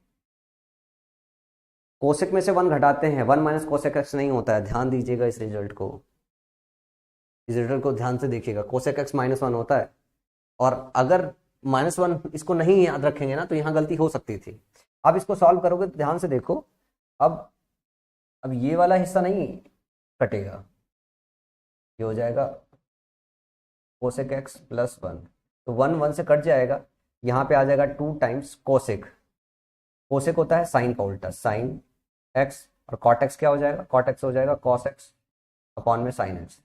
कोसेक में से 1 घटाते हैं, 1 माइनस कोसेक एक्स नहीं होता है। ध्यान दीजिएगा इस रिजल्ट को, इस रिजल्ट को ध्यान से देखिएगा। कोसेक एक्स माइनस 1 होता है, और अगर -1 इसको नहीं याद रखेंगे ना तो यहाँ गलती हो सकती थी। अब इसको सॉल्व करोगे तो ध्यान से देखो, अब ये वाला हिस्सा नहीं कटेगा, ये हो जाएगा कोसेक एक्स प्लस 1, तो 1 से कट जाएगा, यहाँ पे आ जाएगा 2 टाइम्स कोसेक। कोसेक होता है साइन का उल्टा, साइन एक्स, और कॉट एक्स क्या हो जाएगा, कॉट एक्स हो जाएगा कॉस एक्स अपॉन में साइन एक्स।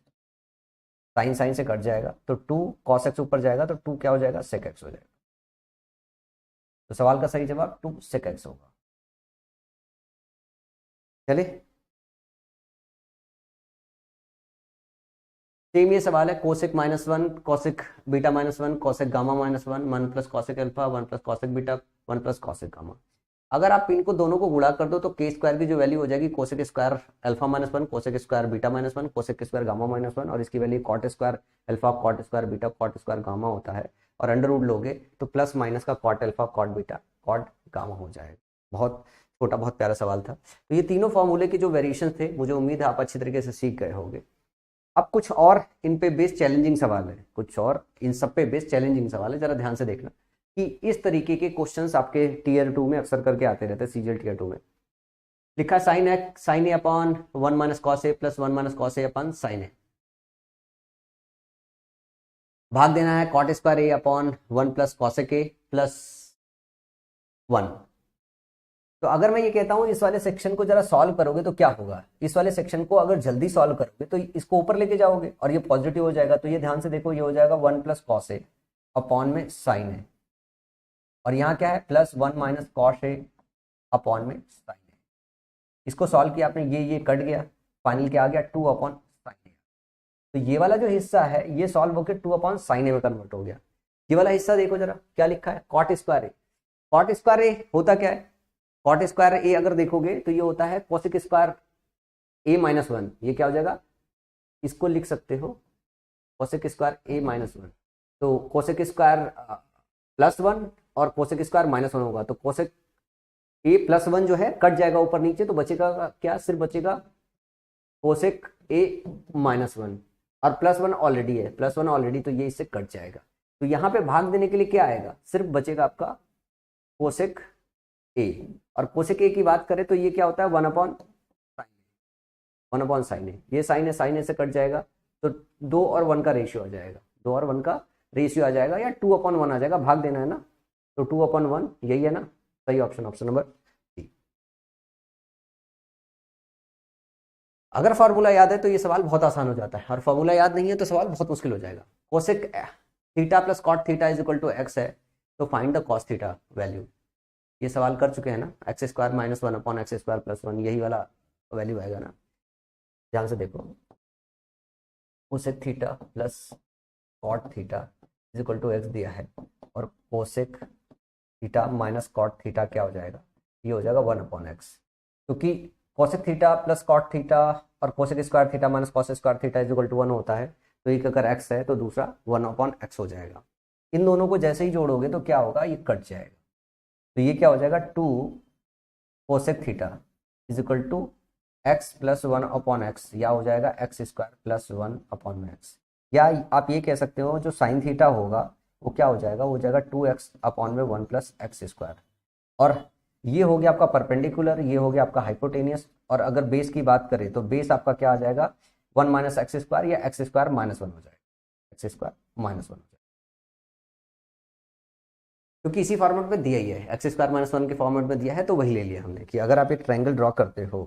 साइन साइन से कट जाएगा तो 2 कॉस एक्स ऊपर जाएगा तो 2 क्या हो जाएगा, सेक एक्स हो जाएगा। तो सवाल का सही जवाब 2 सेक एक्स होगा। चलिए सेम ये सवाल है, cosec -1, cosec beta -1, cosec gamma -1, 1 plus cosec alpha, 1 plus cosec beta, 1 plus cosec gamma. अगर आप इनको दोनों को गुणा कर दो तो के स्क्वायर की जो वैल्यू हो जाएगी, cosec square alpha -1, cosec square beta -1, cosec square gamma -1, और इसकी value cot square alpha, cot square beta, cot square gamma होता है। और अंडर रूट लोगे तो प्लस माइनस का cot alpha, cot beta, cot gamma हो जाएगा। बहुत छोटा बहुत प्यारा सवाल था। तो ये तीनों फॉर्मूले के जो वेरिएशन थे, मुझे उम्मीद है आप अच्छी तरीके से सीख गए होंगे। अब कुछ और इन पे बेस्ड चैलेंजिंग सवाल है, कुछ और इन सब पे बेस्ड चैलेंजिंग सवाल है। जरा ध्यान से देखना कि इस तरीके के क्वेश्चंस आपके टीयर 2 में अक्सर करके आते रहते हैं। सीजीएल टीयर 2 में लिखा है sine a upon 1 minus cos a plus 1 minus cos A upon sine a. भाग देना है cot square a upon 1 plus cosec A plus 1। तो अगर मैं ये कहता हूं इस वाले सेक्शन को जरा सॉल्व करोगे तो क्या होगा, इस वाले सेक्शन को अगर जल्दी सॉल्व करोगे तो इसको ऊपर लेके जाओगे और ये पॉजिटिव हो जाएगा। तो ये ध्यान से देखो, ये हो जाएगा 1 प्लस कॉस ए अपॉन में साइन ए, और यहाँ क्या है प्लस 1 माइनस कॉस ए अपॉन में साइन ए। इसको सॉल्व किया आपने, ये कट गया, फाइनल क्या आ गया 2 अपॉन साइन ए। तो ये वाला जो हिस्सा है ये सॉल्व होकर 2 अपॉन साइन ए में कन्वर्ट हो गया। ये वाला हिस्सा देखो जरा क्या लिखा है, कॉट स्क्वायर ए। कॉट स्क्वायर ए होता क्या है, कॉट स्क्वायर ए अगर देखोगे तो ये होता है कोसेक स्क्वायर ए माइनस 1। ये क्या हो जाएगा, इसको लिख सकते हो कोसेक स्क्वायर ए माइनस 1। तो कोसेक स्क्वायर प्लस 1 और कोसेक स्क्वायर -1 होगा, तो कोसेक ए प्लस 1 जो है कट जाएगा ऊपर नीचे, तो बचेगा क्या, सिर्फ बचेगा कोसेक ए -1, और +1 ऑलरेडी है, +1 ऑलरेडी, तो ये इससे कट जाएगा। तो यहाँ पे भाग देने के लिए क्या आएगा, सिर्फ बचेगा आपका कोसेक ए। और कोसेक ए की बात करें तो ये क्या होता है 1 अपॉन साइन ए। ये साइन ए से कट जाएगा, तो 2 और 1 का रेशियो आ जाएगा, 2 और 1 का रेशियो आ जाएगा, या 2 अपॉन 1 आ जाएगा। भाग देना है ना, तो 2/1 यही है ना, सही ऑप्शन, ऑप्शन नंबर सी। अगर फार्मूला याद है तो ये सवाल बहुत आसान हो जाता है, और फार्मूला याद नहीं है तो सवाल बहुत मुश्किल हो जाएगा। Cosec theta plus cot theta is equal to x है, तो find the cos theta value. ये सवाल कर चुके हैं ना, x² - 1/x² + 1, यही वाला वैल्यू आएगा ना। ध्यान से देखो, cosec theta plus cot theta is equal to x दिया है, और cosec theta minus cot theta क्या हो जाएगा, ये हो जाएगा 1/x। क्योंकि cosec theta plus cot theta और cosec square theta minus cos square theta is equal to 1 होता है, तो एक अगर x है तो दूसरा 1/x हो जाएगा। इन दोनों को जैसे ही जोड़ोगे तो क्या होगा, ये कट जाएगा। तो ये क्या हो जाएगा, 2 cosec theta is equal to x + 1/x, या हो जाएगा x² + 1/x। या आप ये कह सकते हो जो साइन थीटा होगा वो क्या हो जाएगा, वो हो जाएगा 2x/1 + x²। और ये हो गया आपका परपेंडिकुलर, ये हो गया आपका हाइपोटेनियस। और अगर बेस की बात करें तो बेस आपका क्या आ जाएगा, 1 - x² या x² - 1 हो जाएगा, x² - 1 हो जाएगा, क्योंकि इसी फॉर्मेट में दिया ही है, x² - 1 के फॉर्मेट में दिया है, तो वही ले लिया हमने कि अगर आप एक ट्रायंगल ड्रॉ करते हो,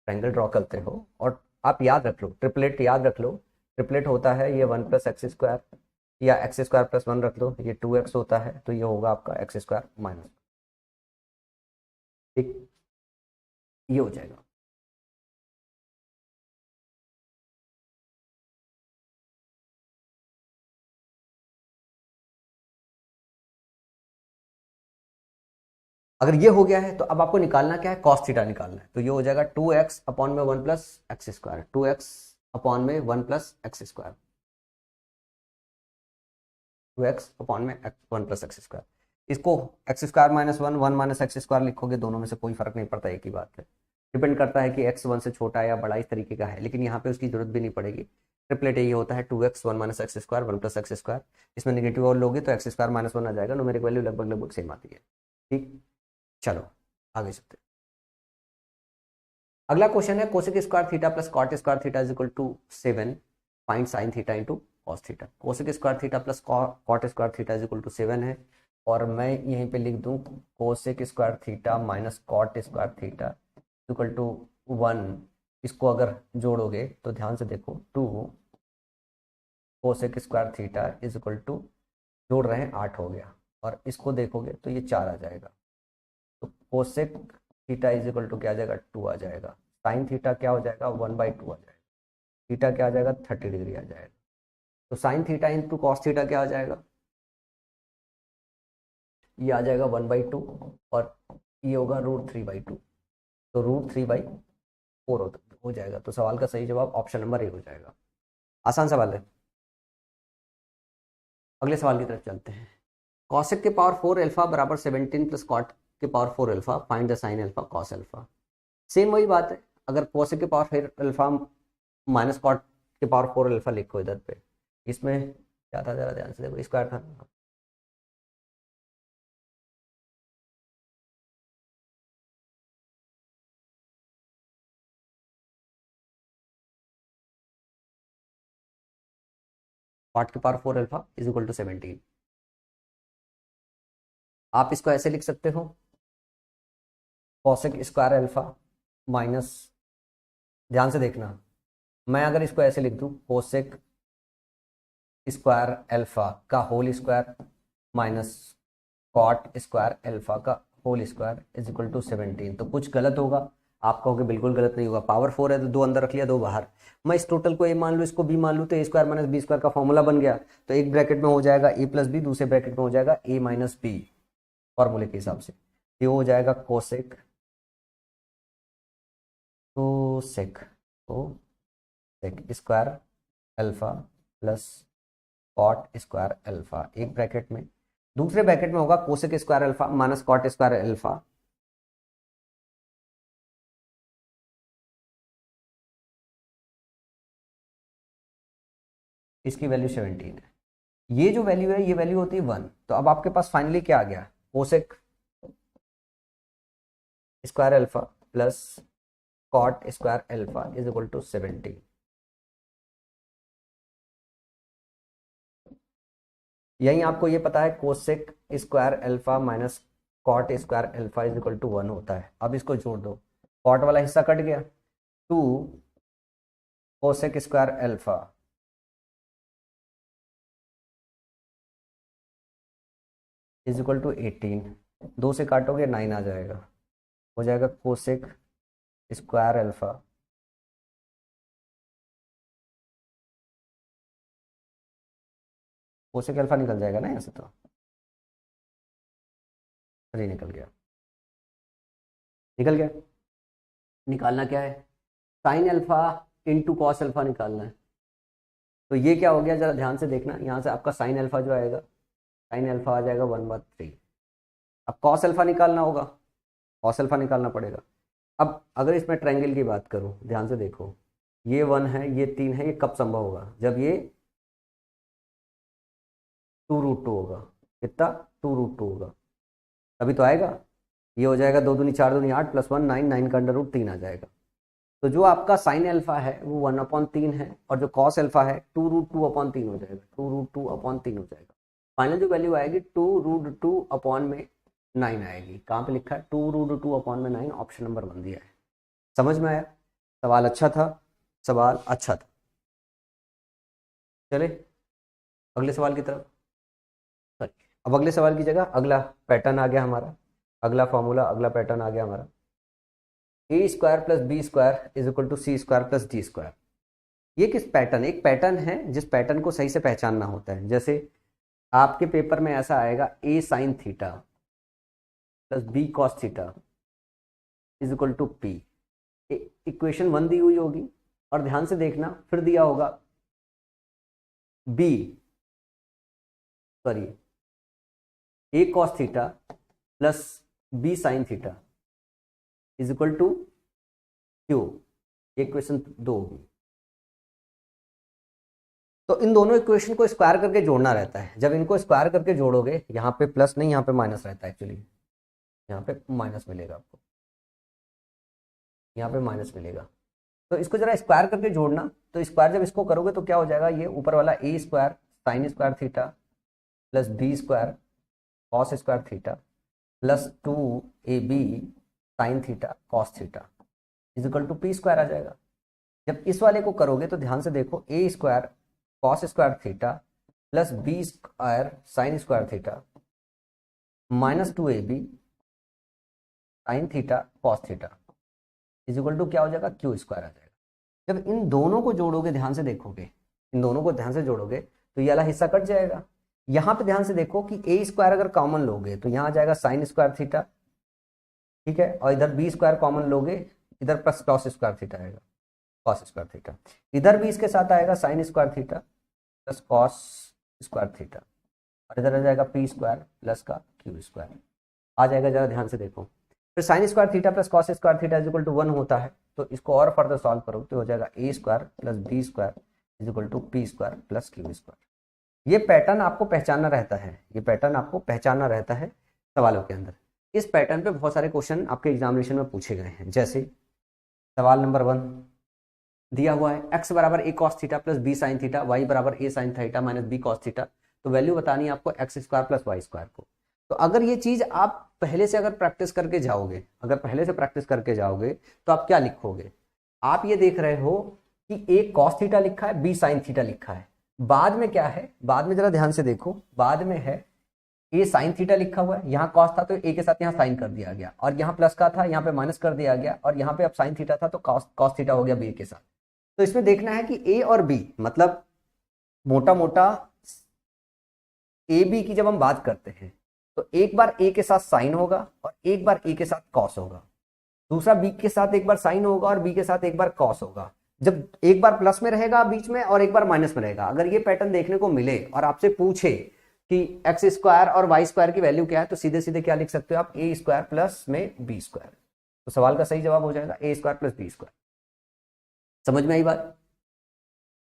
ट्रायंगल ड्रॉ करते हो और आप याद रख लो, ट्रिपलेट याद रख लो, ट्रिपलेट होता है ये 1 + x², या x² + 1 रख लो, ये 2x होता है, तो ये होगा आपका x² - ठीक, ये हो जाएगा। अगर ये हो गया है तो अब आपको निकालना क्या है, कॉस थीटा निकालना है। तो ये हो जाएगा 2x/1 + x², 2x/1 + x², 2x/1 + x²। इसको x² - 1 1 - x² लिखोगे, दोनों में से कोई फर्क नहीं पड़ता, एक ही बात है। डिपेंड करता है कि x 1 से छोटा है या बड़ा, इस तरीके का है, लेकिन यहाँ पे उसकी जरूरत भी नहीं पड़ेगी। ट्रिपलेट यही होता है 2x 1 - x², 1 + x²। इसमें नेगेटिव और लोगे तो x² - 1 आ जाएगा, न्यूमेरिक वैल्यू लगभग लगभग सेम आती है। ठीक, चलो आगे चलते हैं। अगला क्वेश्चन है, cosec square theta plus cot square theta is equal to 7, find sine theta into cos theta. Cosec square theta plus cot square theta is equal to 7 है, और मैं यहीं पे लिख दूं cosec square theta minus cot square theta equal to 1। इसको अगर जोड़ोगे तो ध्यान से देखो, 2 cosec square theta is equal to, जोड़ रहे हैं 8 हो गया, और इसको देखोगे तो ये 4 आ जाएगा। तो cosec theta is equal to क्या आ जाएगा, 2 आ जाएगा। साइन थीटा क्या हो जाएगा, 1/2 आ जाएगा। थीटा क्या आ जाएगा, 30 डिग्री आ जाएगा। तो sine theta into cos theta क्या आ जाएगा, ये आ जाएगा 1/2, और ये होगा √3/2, तो √3/4 हो जाएगा। तो सवाल का सही जवाब ऑप्शन नंबर ए हो जाएगा। आसान सवाल है। अगले सवाल की तरफ चलते हैं। कॉसेक के पावर 4 अल्फा बराबर 17 प्लस कॉट के power 4 alpha, find the sine alpha cos alpha. Same वही बात है, अगर कोसेक के पावर 4 अल्फा माइनस कॉट के पावर 4 अल्फा लिखो इधर पे, इसमें क्या था, जरा ध्यान से देखो, स्क्वायर था, कॉट के power 4 alpha is equal to 17। आप इसको ऐसे लिख सकते हो, कोसेक स्क्वायर अल्फा माइनस, ध्यान से देखना, मैं अगर इसको ऐसे लिख दूं, कोसेक स्क्वायर अल्फा का whole square minus cot square alpha का whole square is equal to 17, तो कुछ गलत होगा। आप कहोगे बिल्कुल गलत नहीं होगा, पावर 4 है तो 2 अंदर रख लिया, 2 बाहर। मैं इस टोटल को ए मान लूँ, इसको बी मान लूँ, तो a² - b² का फॉर्मूला बन गया। तो एक ब्रैकेट में हो जाएगा a + b, दूसरे ब्रैकेट में हो जाएगा a - b, फॉर्मूले के हिसाब से। ये हो जाएगा cosec cosec cosec square alpha plus cot square alpha, एक ब्रैकेट में। दूसरे ब्रैकेट में होगा cosec square alpha minus cot square alpha, इसकी वैल्यू 17 है। ये जो वैल्यू है, ये वैल्यू होती है 1। तो अब आपके पास फाइनली क्या आ गया, cosec square alpha plus cot square alpha is equal to 17। यही आपको ये पता है cosec square alpha minus cot square alpha is equal to 1 होता है। अब इसको जोड़ दो, कॉट वाला हिस्सा कट गया, 2 cosec square alpha is equal to 18, 2 से काटोगे 9 आ जाएगा, हो जाएगा cosec square alpha cosec alpha निकल जाएगा ना ऐसे, तो अरे निकल गया, निकल गया। निकालना क्या है, sign alpha into cos alpha निकालना है। तो ये क्या हो गया, जरा ध्यान से देखना, यहाँ से आपका साइन अल्फा जो आएगा, साइन अल्फा आ जाएगा 1/3। अब कॉस अल्फा निकालना होगा, कॉस अल्फा निकालना पड़ेगा। अब अगर इसमें ट्रायंगल की बात करूं, ध्यान से देखो, ये 1 है, ये 3 है, ये कब संभव होगा, जब ये 2√2 होगा। कितना, 2√2 होगा, तभी तो आएगा। ये हो जाएगा 2 दूनी 4 दूनी 8 + 1 9, 9 का √3 आ जाएगा। तो जो आपका साइन अल्फा है वो 1/3 है, और जो कॉस अल्फा है 2√2/3 हो जाएगा, 2√2/3 हो जाएगा। फाइनल जो वैल्यू आएगी 2√2/9 आएगी। कहाँ पे लिखा है, 2√2/9, ऑप्शन नंबर 1 दिया है। समझ में आया, सवाल अच्छा था, सवाल अच्छा था। चले अगले सवाल की तरफ। अब अगले सवाल की जगह अगला पैटर्न आ गया हमारा, अगला फॉर्मूला, अगला पैटर्न आ गया हमारा, a² + b² is equal to c² + d²। ये किस पैटर्न, एक पैटर्न है जिस पैटर्न को सही से पहचानना होता है। जैसे आपके पेपर में ऐसा आएगा a sin theta + b cos theta is equal to p। Equation 1 दी हुई होगी, और ध्यान से देखना फिर दिया होगा a cos theta + b sin theta is equal to q. Equation 2 होगी। तो इन दोनों इक्वेशन को स्क्वायर करके जोड़ना रहता है। जब इनको स्क्वायर करके जोड़ोगे, यहाँ पे प्लस नहीं, यहाँ पे माइनस रहता है एक्चुअली, यहाँ पे माइनस मिलेगा आपको, यहाँ पे माइनस मिलेगा। तो इसको जरा स्क्वायर करके जोड़ना, तो स्क्वायर जब इसको करोगे तो क्या हो जाएगा, ये ऊपर वाला a² sin² theta + b² cos² theta + 2ab sin theta cos theta is equal to p² आ जाएगा। जब इस वाले को करोगे तो ध्यान से देखो, a² cos² theta + b² sin² theta - 2ab sin theta cos theta is equal to क्या हो जाएगा, q² आ जाएगा। जब इन दोनों को जोड़ोगे, ध्यान से देखोगे, इन दोनों को ध्यान से जोड़ोगे तो ये वाला हिस्सा कट जाएगा। यहाँ पे ध्यान से देखो कि a² अगर कॉमन लोगे तो यहाँ आ जाएगा sin² थीटा, ठीक है, और इधर b² कॉमन लोगे, इधर प्लस cos² थीटा आएगा, cos² थीटा। इधर भी इसके साथ आएगा sin² थीटा + cos² थीटा, और इधर आ जाएगा p² + का q² आ जाएगा। जरा ध्यान से देखो, फिर sin² theta + cos² theta is equal to 1 होता है। तो इसको और फर्दर सॉल्व करो तो हो जाएगा a² + b² is equal to p² + q²। ये पैटर्न आपको पहचानना रहता है, ये पैटर्न आपको पहचानना रहता है सवालों के अंदर। इस पैटर्न पे बहुत सारे क्वेश्चन आपके एग्जामिनेशन में पूछे गए हैं। जैसे सवाल नंबर 1 दिया हुआ है, x = a cos theta + b sin theta, y = a sin theta - b cos theta. तो वैल्यू बतानी है आपको x² + y² को। तो अगर ये चीज आप पहले से अगर प्रैक्टिस करके जाओगे, तो आप क्या लिखोगे, आप ये देख रहे हो कि a cos थीटा लिखा है, b sin थीटा लिखा है। बाद में क्या है, बाद में जरा ध्यान से देखो, बाद में है a sin थीटा लिखा हुआ है, यहाँ cos था तो a के साथ यहाँ sin कर दिया गया, और यहाँ प्लस का था यहाँ पे माइनस कर दिया गया, और यहाँ पे अब sin थीटा था तो cos थीटा हो गया b के साथ। तो इसमें देखना है कि a और b, मतलब मोटा मोटा a b की जब हम बात करते हैं तो एक बार a के साथ sin होगा और एक बार a के साथ cos होगा, दूसरा b के साथ एक बार sin होगा और b के साथ एक बार cos होगा। जब एक बार प्लस में रहेगा बीच में और एक बार माइनस में रहेगा, अगर ये पैटर्न देखने को मिले और आपसे पूछे कि x² और y² की वैल्यू क्या है, तो सीधे सीधे क्या लिख सकते हो आप, a² प्लस में b²। तो सवाल का सही जवाब हो जाएगा a² + b²। समझ में आई बात,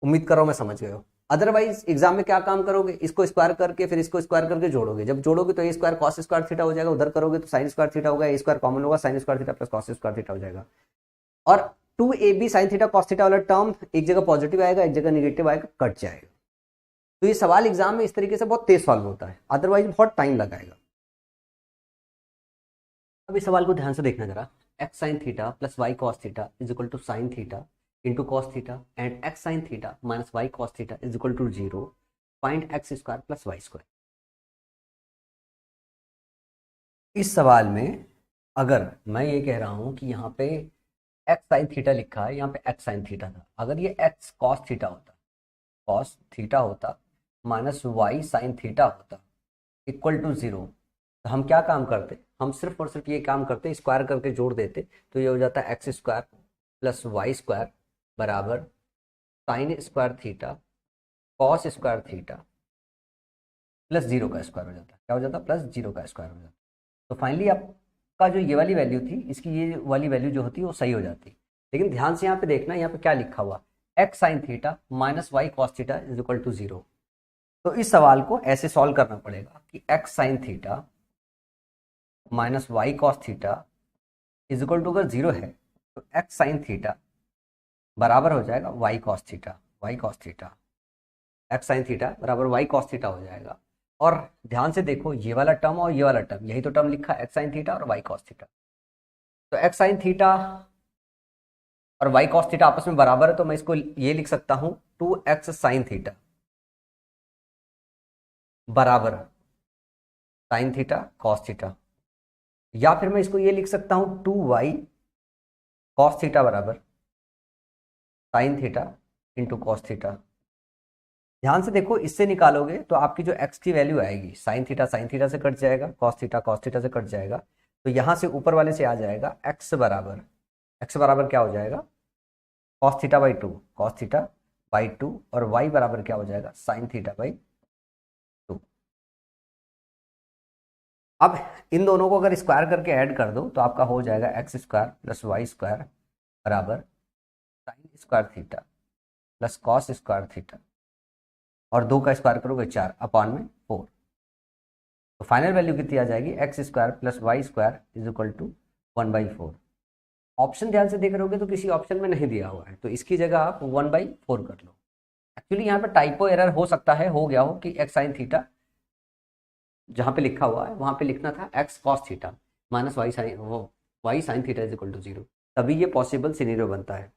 उम्मीद करो मैं समझ गए हो। अदरवाइज एग्जाम में क्या काम करोगे, इसको स्क्वायर करके फिर इसको स्क्वायर करके जोड़ोगे। जब जोड़ोगे तो a² cos² थीटा हो जाएगा, उधर करोगे तो sin² थीटा होगा, a² कॉमन होगा, sin² थीटा + cos² थीटा हो जाएगा। और 2ab sin theta cos theta वाला टर्म एक जगह पॉजिटिव आएगा, एक जगह निगेटिव आएगा, कट जाएगा। तो ये सवाल एग्जाम में इस तरीके से बहुत तेज सॉल्व होता है, अदरवाइज बहुत टाइम लगाएगा। अब इस सवाल को ध्यान से देखना जरा। X sine theta plus y cos theta is equal to sine theta into cos theta and x sine theta minus y cos theta is equal to 0, find x square plus y square. इस सवाल में अगर मैं ये कह रहा हूं कि यहाँ पे एक्स साइन थीटा लिखा है, यहाँ पे एक्स साइन थीटा था, अगर ये एक्स कॉस थीटा होता, कॉस थीटा होता माइनस वाई साइन थीटा होता इक्वल टू 0, तो हम क्या काम करते, हम सिर्फ और सिर्फ ये काम करते, स्क्वायर करके जोड़ देते, तो ये हो जाता है x square plus y square बराबर sine square theta cos square theta plus 0 का स्क्वायर हो जाता है। क्या हो जाता है? प्लस 0 का स्क्वायर हो जाता है। तो फाइनली आपका जो ये वाली वैल्यू थी, इसकी ये वाली वैल्यू जो होती है वो सही हो जाती। लेकिन ध्यान से यहाँ पे देखना, यहाँ पे क्या लिखा हुआ, x sine theta minus y cos theta is equal to 0। तो इस सवाल को ऐसे सॉल्व करना पड़ेगा कि x sine theta minus y cos theta is equal to, अगर 0 है तो एक्स साइन थीटा बराबर हो जाएगा y cos theta, y cos theta, x sine theta बराबर वाई कॉस थीटा हो जाएगा। और ध्यान से देखो, ये वाला टर्म और ये वाला टर्म, यही तो टर्म लिखा है, एक्स साइन थीटा और वाई कॉस थीटा। तो एक्स साइन थीटा और वाई कॉस थीटा आपस में बराबर है, तो मैं इसको ये लिख सकता हूं 2x साइन थीटा बराबर साइन थीटा कॉस थीटा, या फिर मैं इसको ये लिख सकता हूं 2y कॉस थीटा बराबर sign theta into cos theta. ध्यान से देखो, इससे निकालोगे तो आपकी जो x की वैल्यू आएगी, साइन थीटा से कट जाएगा, कॉस थीटा से कट जाएगा, तो यहां से ऊपर वाले से आ जाएगा x बराबर क्या हो जाएगा, cos theta by 2, cos theta by 2, और y बराबर क्या हो जाएगा, साइन थीटा बाई 2। अब इन दोनों को अगर स्क्वायर करके ऐड कर दो तो आपका हो जाएगा x square plus y square बराबर sine square theta plus cos square theta, और 2 का स्क्वायर करोगे 4 अपॉन में 4। तो फाइनल वैल्यू कितनी आ जाएगी, x square plus y square is equal to 1/4। Option ध्यान से देख रहोगे तो किसी ऑप्शन में नहीं दिया हुआ है, तो इसकी जगह आप 1/4 कर लो। एक्चुअली यहाँ पे टाइपो एरर हो सकता है, हो गया हो कि एक्स साइन थीटा जहाँ पे लिखा हुआ है वहां पे लिखना था x cos theta minus y sine theta is equal to 0, तभी ये पॉसिबल सिनेरियो बनता है।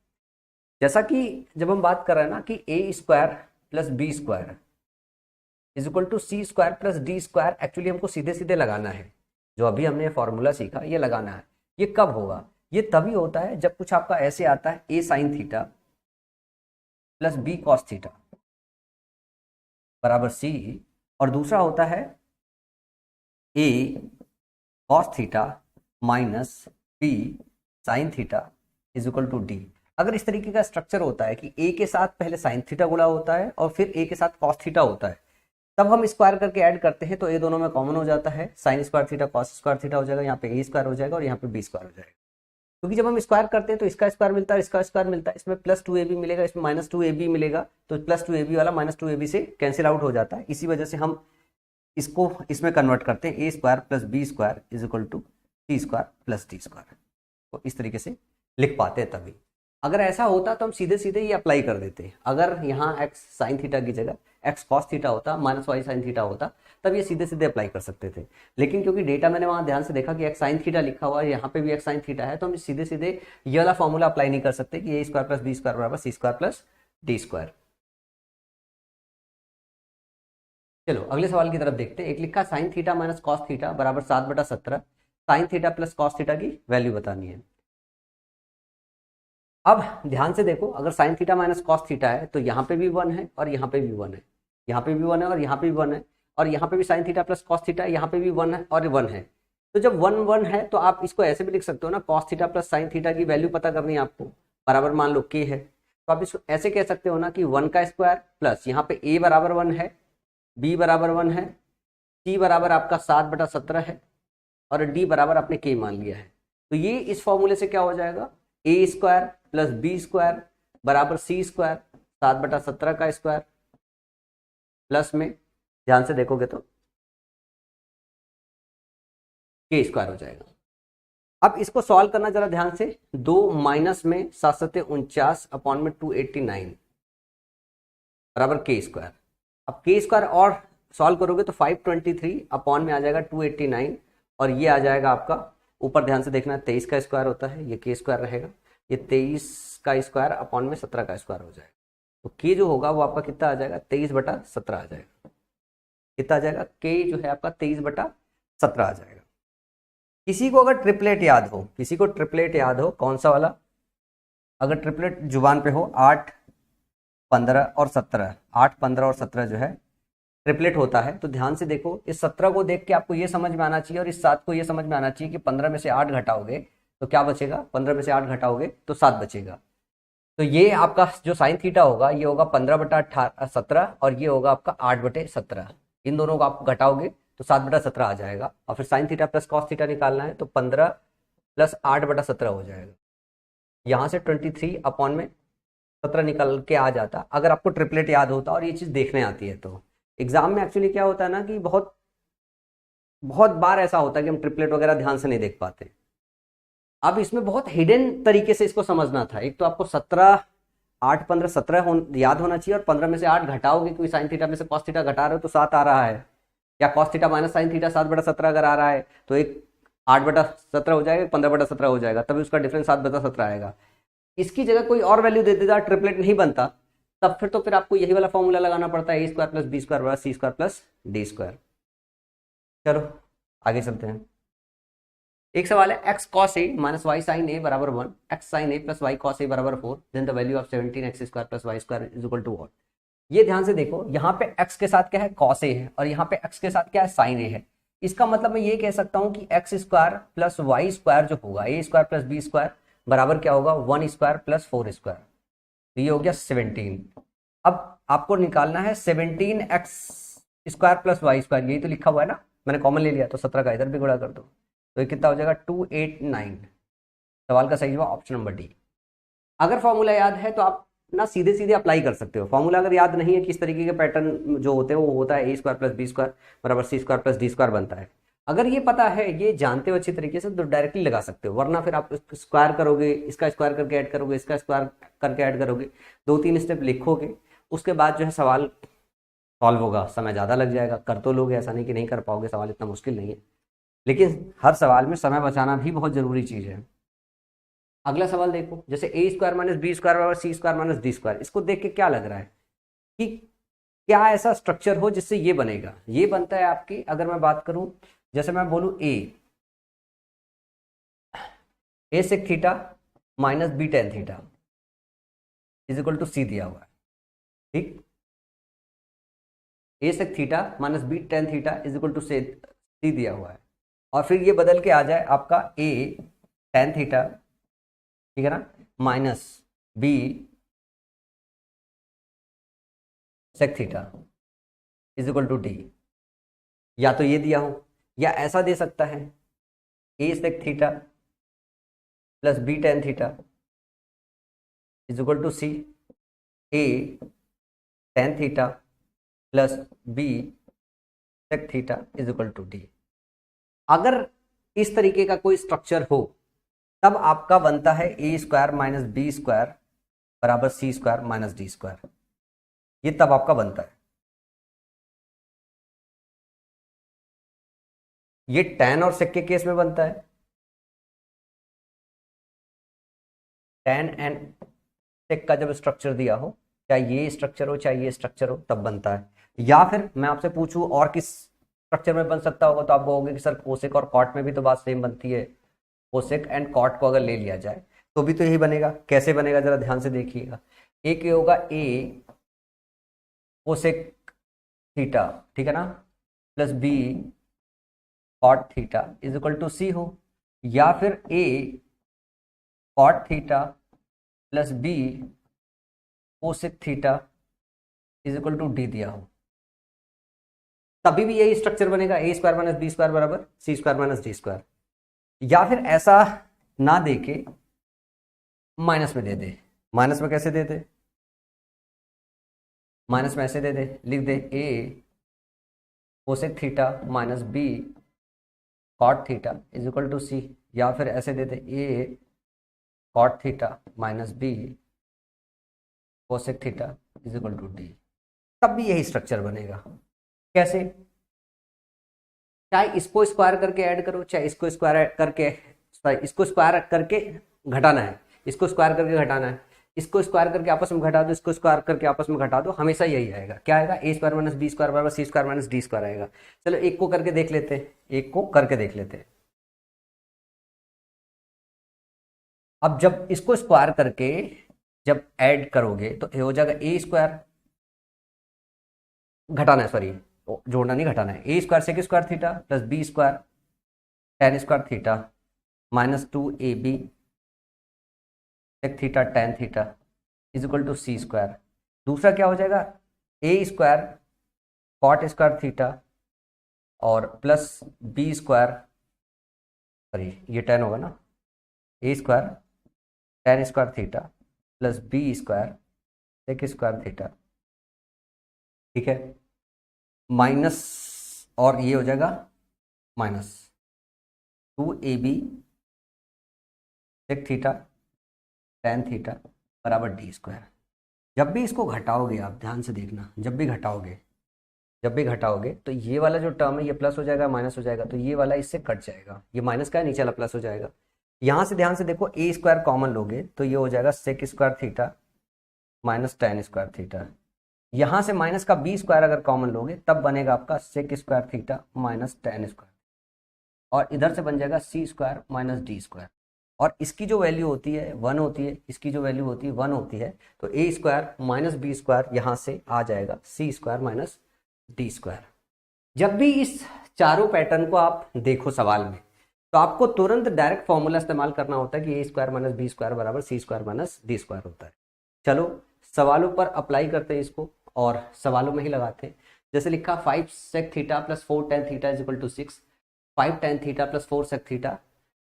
जैसा कि जब हम बात कर रहे हैं ना कि A square plus B square is equal to C square plus D square, actually हमको सीधे सीधे लगाना है, जो अभी हमने फॉर्मूला सीखा ये लगाना है। ये कब होगा, ये तभी होता है जब कुछ आपका ऐसे आता है A sine theta plus B cos theta बराबर सी, और दूसरा होता है A cos theta minus B sine theta is equal to D. अगर इस तरीके का स्ट्रक्चर होता है कि ए के साथ पहले साइन थीटा गुणा होता है और फिर ए के साथ कॉस थीटा होता है, तब हम स्क्वायर करके ऐड करते हैं तो ये दोनों में कॉमन हो जाता है, sign square theta cos square theta हो जाएगा, यहाँ पे ए स्क्वायर हो जाएगा और यहाँ पे बी स्क्वायर हो जाएगा। क्योंकि जब हम स्क्वायर करते हैं तो इसका स्क्वायर मिलता है, इसका स्क्वायर मिलता है, इसमें प्लस 2ab मिलेगा, इसमें माइनस 2ab मिलेगा, तो प्लस 2ab वाला माइनस 2ab से कैंसिल आउट हो जाता है। इसी वजह से हम इसको इसमें कन्वर्ट करते हैं, A square plus B square is equal to C square plus D square, तो इस तरीके से लिख पाते हैं। तभी अगर ऐसा होता तो हम सीधे सीधे ये अप्लाई कर देते। अगर यहाँ एक्स साइन थीटा की जगह एक्स कॉस थीटा होता, माइनस वाई साइन थीटा होता, तब ये सीधे सीधे अप्लाई कर सकते थे। लेकिन क्योंकि डेटा मैंने वहां ध्यान से देखा कि एक्स साइन थीटा लिखा हुआ है, यहाँ पे भी एक्स साइन थीटा है, तो हम सीधे सीधे ये वाला फॉर्मूला अप्लाई नहीं कर सकते कि A square plus B square बराबर सी स्क्वायर प्लस डी स्क्वायर। चलो अगले सवाल की तरफ देखते हैं। एक लिखा sign theta minus cos theta बराबर 7/17, sign theta plus cos theta की वैल्यू बतानी है। अब ध्यान से देखो, अगर sign theta minus cos theta है तो यहाँ पे भी 1 है और यहाँ पे भी 1 है, यहाँ पे भी 1 है और यहाँ पे भी 1 है, और यहाँ पे भी sign theta plus cos theta है, यहाँ पे भी 1 है और 1 है। तो जब 1 1 है तो आप इसको ऐसे भी लिख सकते हो ना, cos theta plus sine theta की वैल्यू पता करनी है आपको, बराबर मान लो के है, तो आप इसको ऐसे कह सकते हो ना कि 1 का स्क्वायर प्लस यहाँ पे ए बराबर 1 है, बी बराबर 1 है, सी बराबर आपका 7/17 है, और डी बराबर आपने के मान लिया है। तो ये इस फॉर्मूले से क्या हो जाएगा, A square plus B square बराबर सी स्क्वायर 7/17 का स्क्वायर, प्लस में ध्यान से देखोगे तो के स्क्वायर हो जाएगा। अब इसको सॉल्व करना जरा ध्यान से, 2 माइनस में 7 7 49 अपॉन में 289 बराबर के स्क्वायर। अब के स्क्वायर और सॉल्व करोगे तो 523 अपॉन में आ जाएगा 289, और ये आ जाएगा आपका, ऊपर ध्यान से देखना 23 का स्क्वायर होता है, ये के स्क्वायर रहेगा, ये 23 का स्क्वायर अपॉन में 17 का स्क्वायर हो जाएगा। तो के जो होगा वो आपका कितना आ जाएगा, 23/17 आ जाएगा। कितना आ जाएगा, के जो है आपका 23/17 आ जाएगा। किसी को अगर ट्रिपलेट याद हो, किसी को ट्रिपलेट याद हो, कौन सा वाला, अगर ट्रिपलेट जुबान पे हो, 8, 15 और 17, 8, 15 और 17 जो है ट्रिपलेट होता है, तो ध्यान से देखो, इस 17 को देख के आपको ये समझ में आना चाहिए और इस 7 को ये समझ में आना चाहिए कि 15 में से 8 घटाओगे तो क्या बचेगा, 15 में से 8 घटाओगे तो 7 बचेगा। तो ये आपका जो साइन थीटा होगा ये होगा 15/17 और ये होगा आपका 8/17। इन दोनों को आप घटाओगे तो 7/17 आ जाएगा, और फिर sign theta plus cos theta निकालना है तो 15 + 8/17 हो जाएगा। यहाँ से 23 अपॉन में 17 निकल के आ जाता, अगर आपको ट्रिपलेट याद होता और ये चीज़ देखने आती है। तो एग्जाम में एक्चुअली क्या होता है ना कि बहुत बहुत बार ऐसा होता है कि हम ट्रिपलेट वगैरह ध्यान से नहीं देख पाते। अब इसमें बहुत हिडन तरीके से इसको समझना था। एक तो आपको 17, 8, 15, 17 याद होना चाहिए, और 15 में से 8 घटाओगे क्योंकि साइन थीटा में से कॉस थीटा घटा रहे हो तो 7 आ रहा है, या cos theta minus sine theta 7/17 अगर आ रहा है तो एक 8/17 हो जाएगा, 15/17 हो जाएगा, तभी उसका डिफरेंस 7/17 आएगा। इसकी जगह कोई और वैल्यू दे देता, ट्रिपलेट नहीं बनता, तब फिर तो फिर आपको यही वाला फॉर्मूला लगाना पड़ता है, a² + b² = c² + d²। चलो आगे चलते हैं। एक सवाल है, x cos a - y sin a = 1, x sin a + y cos a = 4, then the value of 17x² + y² = what। ये ध्यान से देखो, यहाँ पे x के साथ क्या है, cos a है, और यहाँ पे x के साथ क्या है, sin a है। इसका मतलब मैं ये कह सकता हूँ कि x² + y² जो होगा, a² + b² बराबर क्या होगा, 1² + 4²। तो ये हो गया 17। अब आपको निकालना है 17x² + y², यही तो लिखा हुआ है ना, मैंने कॉमन ले लिया तो 17 का इधर भी गुणा कर दो, तो ये कितना हो जाएगा, 289। सवाल का सही जवाब ऑप्शन नंबर डी। अगर फॉर्मूला याद है तो आप ना सीधे सीधे अप्लाई कर सकते हो। फॉर्मूला अगर याद नहीं है, किस तरीके के पैटर्न जो होते हैं वो होता है, a² + b² = c² + d² बनता है। अगर ये पता है, ये जानते हो अच्छी तरीके से, तो डायरेक्टली लगा सकते हो, वरना फिर आप स्क्वायर करोगे, इसका स्क्वायर करके ऐड करोगे, इसका स्क्वायर करके ऐड करोगे, 2-3 स्टेप लिखोगे, उसके बाद जो है सवाल सॉल्व होगा, समय ज़्यादा लग जाएगा। कर तो लोगे, ऐसा नहीं कि नहीं कर पाओगे, सवाल इतना मुश्किल नहीं है, लेकिन हर सवाल में समय बचाना भी बहुत जरूरी चीज़ है। अगला सवाल देखो, जैसे a² - b² = c² - d², इसको देख के क्या लग रहा है कि क्या ऐसा स्ट्रक्चर हो जिससे ये बनेगा। ये बनता है आपकी, अगर मैं बात करूं, जैसे मैं बोलूं a sec theta - b tan theta = c दिया हुआ है, ठीक। a sec theta - b tan theta = c दिया हुआ है, और फिर ये बदल के आ जाए आपका a tan थीटा, ठीक है ना, minus b sec theta = d। या तो ये दिया हो, या ऐसा दे सकता है, a sec theta + b tan theta = c, a tan theta + b sec theta = d। अगर इस तरीके का कोई स्ट्रक्चर हो तब आपका बनता है a² - b² = c² - d²। ये तब आपका बनता है। ये tan और sec के केस में बनता है, tan एंड sec का जब स्ट्रक्चर दिया हो, चाहे ये स्ट्रक्चर हो चाहे ये स्ट्रक्चर हो, तब बनता है। या फिर मैं आपसे पूछूं और किस स्ट्रक्चर में बन सकता होगा, तो आप कहोगे कि सर कोसेक और कॉट में भी तो बात सेम बनती है। कोसेक एंड कॉट को अगर ले लिया जाए तो भी तो यही बनेगा। कैसे बनेगा जरा ध्यान से देखिएगा। एक ये होगा a कोसेक थीटा, ठीक है ना, plus b cot theta = c हो, या फिर a cot theta plus b cosec theta = d दिया हो, तभी भी यही स्ट्रक्चर बनेगा, a² - b² = c² - d²। या फिर ऐसा ना देके माइनस में दे दे। माइनस में कैसे दे दे, माइनस में ऐसे दे दे, लिख दे a cosec theta minus b cot theta = c, या फिर ऐसे दे दे a cot theta minus b cosec theta = d। तब भी यही स्ट्रक्चर बनेगा। कैसे? चाहे इसको स्क्वायर करके ऐड करो, चाहे इसको स्क्वायर करके, इसको स्क्वायर करके घटाना है, इसको स्क्वायर करके घटाना है, इसको स्क्वायर करके आपस में घटा दो, इसको स्क्वायर करके आपस में घटा दो, हमेशा यही आएगा। क्या आएगा? ए स्क्वायर माइनस बी स्क्वायर बराबर सी स्क्वायर माइनस डी स्क्वायर आएगा। चलो एक को करके देख लेते हैं, एक को करके देख लेते हैं। अब जब इसको स्क्वायर करके जब ऐड करोगे तो ये हो जाएगा ए स्क्वायर, घटाना है, सॉरी जोड़ना नहीं घटाना है, A square sec square theta plus B square tan square theta minus 2ab sec theta tan theta is equal to C square. दूसरा क्या हो जाएगा? A square cot square theta और प्लस बी स्क्वायर, सॉरी ये 10 होगा ना, A square tan square theta plus B square sec square theta, ठीक है, माइनस, और ये हो जाएगा minus 2ab sec theta tan theta बराबर डी स्क्वायर। जब भी इसको घटाओगे, आप ध्यान से देखना, जब भी घटाओगे तो ये वाला जो टर्म है ये प्लस हो जाएगा, माइनस हो जाएगा, तो ये वाला इससे कट जाएगा, ये माइनस का है, नीचे वाला प्लस हो जाएगा। यहाँ से ध्यान से देखो, ए स्क्वायर कॉमन लोगे तो ये हो जाएगा sec square theta minus tan square theta. यहाँ से माइनस का बी स्क्वायर अगर कॉमन लोगे तब बनेगा आपका sec square theta minus tan square, और इधर से बन जाएगा c square minus D square. और इसकी जो वैल्यू होती है 1 होती है, इसकी जो वैल्यू होती है 1 होती है, तो ए स्क्वायर माइनस बी स्क्वायर यहाँ से आ जाएगा c square minus D square. जब भी इस चारों पैटर्न को आप देखो सवाल में, तो आपको तुरंत डायरेक्ट फॉर्मूला इस्तेमाल करना होता है कि A square minus B square बराबर सी स्क्वायर माइनस डी स्क्वायर होता है। चलो सवालों पर अप्लाई करते हैं इसको और सवालों में ही लगाते हैं। जैसे लिखा 5 sec theta plus 4 tan theta is equal to 6, 5 tan theta plus 4 sec theta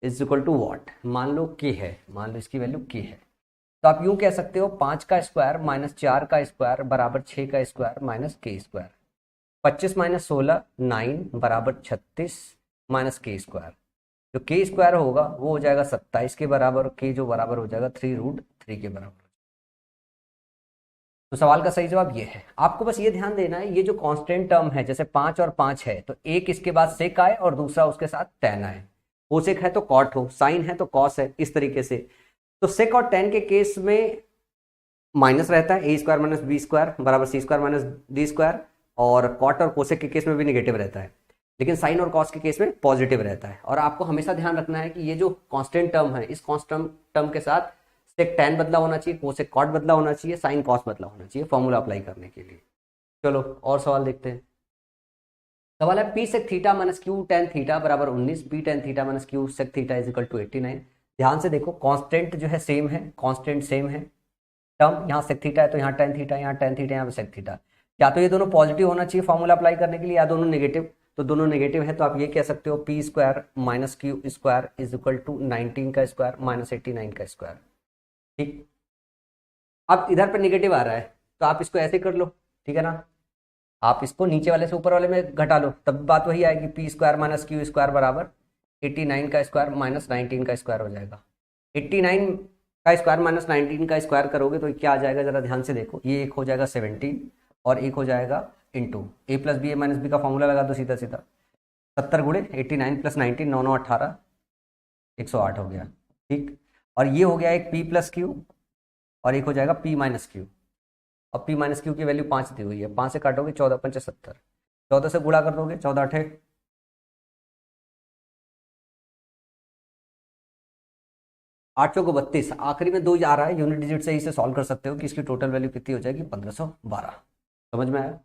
is equal to what? मान लो के है, मान लो इसकी वैल्यू के है, तो आप यूं कह सकते हो 5 का स्क्वायर माइनस 4 का स्क्वायर बराबर 6 का स्क्वायर माइनस के स्क्वायर। 25 माइनस 16 9 बराबर 36 माइनस के स्क्वायर। जो के स्क्वायर होगा वो हो जाएगा 27 के बराबर, के जो बराबर हो जाएगा 3√3 के बराबर। तो सवाल का सही जवाब ये है। आपको बस ये ध्यान देना है, ये जो कांस्टेंट टर्म है, जैसे 5 और 5 है तो एक इसके बाद सेक आए और दूसरा उसके साथ टेन आए, कोसेक है तो कॉट हो, साइन है तो कॉस है, इस तरीके से। तो सेक और टेन के केस में माइनस रहता है, A square minus B square बराबर सी स्क्वायर माइनस डी स्क्वायर, और कॉट और कोसेक के केस में भी नेगेटिव रहता है, लेकिन साइन और कॉस के केस में पॉजिटिव रहता है। और आपको हमेशा ध्यान रखना है कि ये जो कांस्टेंट टर्म है, इस कांस्टेंट टर्म के साथ सेक टेन बदला होना चाहिए, कोसेक कॉट बदला होना चाहिए, साइन कॉस बदला होना चाहिए फॉर्मूला अप्लाई करने के लिए। चलो और सवाल देखते हैं। सवाल है p sec theta minus q tan theta बराबर 19, p tan theta minus q sec theta is equal to 89। ध्यान से देखो, कांस्टेंट जो है सेम है, कांस्टेंट सेम है, टर्म यहाँ सेक थीटा है तो यहाँ टेन थीटा, यहाँ टेन थीटा, यहाँ पे सेक थीटा। या तो ये दोनों पॉजिटिव होना चाहिए फॉर्मूला अप्लाई करने के लिए, या दोनों नेगेटिव। तो दोनों नेगेटिव है तो आप ये कह सकते हो p square minus q square is equal to 19 का स्क्वायर माइनस 89 का स्क्वायर। ठीक, अब इधर पे नेगेटिव आ रहा है तो आप इसको ऐसे कर लो, ठीक है ना, आप इसको नीचे वाले से ऊपर वाले में घटा लो, तब बात वही आएगी, P square minus q square बराबर 89 का स्क्वायर माइनस 19 का स्क्वायर हो जाएगा। 89 का स्क्वायर माइनस 19 का स्क्वायर करोगे तो क्या आ जाएगा, जरा ध्यान से देखो, ये एक हो जाएगा 17 और एक हो जाएगा into A plus b a minus B का फॉर्मूला लगा दो सीधा सीधा, 70 गुणे 89 प्लस 19 9 9 18 108 हो गया। ठीक, और ये हो गया एक पी प्लस क्यू और एक हो जाएगा पी माइनस क्यू। अब पी माइनस क्यू की वैल्यू 5 दी हुई है, 5 से काटोगे 14 5 70, 14 से गुणा कर दोगे 14 8 8 को 32, आखिरी में 2 आ रहा है, यूनिट डिजिट से ही से सॉल्व कर सकते हो कि इसकी टोटल वैल्यू कितनी हो जाएगी 1512। समझ में आया?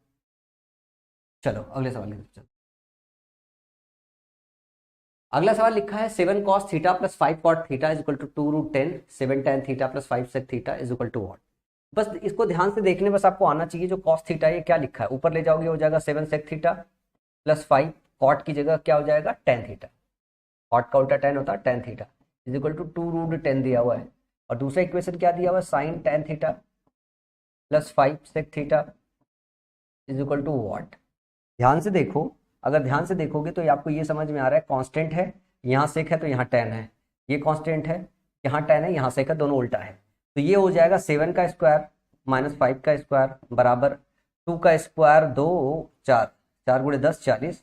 चलो अगले सवाल की तरफ चलो। अगला सवाल लिखा है 7 cos theta plus 5 cot theta is equal to 2√10, 7 tan theta plus 5 sec theta is equal to what? बस इसको ध्यान से देखने, बस आपको आना चाहिए जो cos थीटा ये क्या लिखा है, ऊपर ले जाओगे हो जाएगा 7 sec थीटा प्लस 5 cot की जगह क्या हो जाएगा tan थीटा, cot का उल्टा tan होता है tan theta is equal to 2√10 दिया हुआ है, और दूसरा इक्वेशन क्या दिया हुआ है sin tan theta plus 5 sec theta is equal to what? ध्यान से देखो, अगर ध्यान से देखोगे तो आपको ये समझ में आ रहा है, कांस्टेंट है, यहाँ सेक है तो यहाँ tan है, ये कांस्टेंट है, यहाँ tan है, यहाँ सेक है, दोनों उल्टा है, तो ये हो जाएगा 7 का स्क्वायर माइनस 5 का स्क्वायर बराबर 2 का स्क्वायर 2, 4, 4 गुणे 10 40,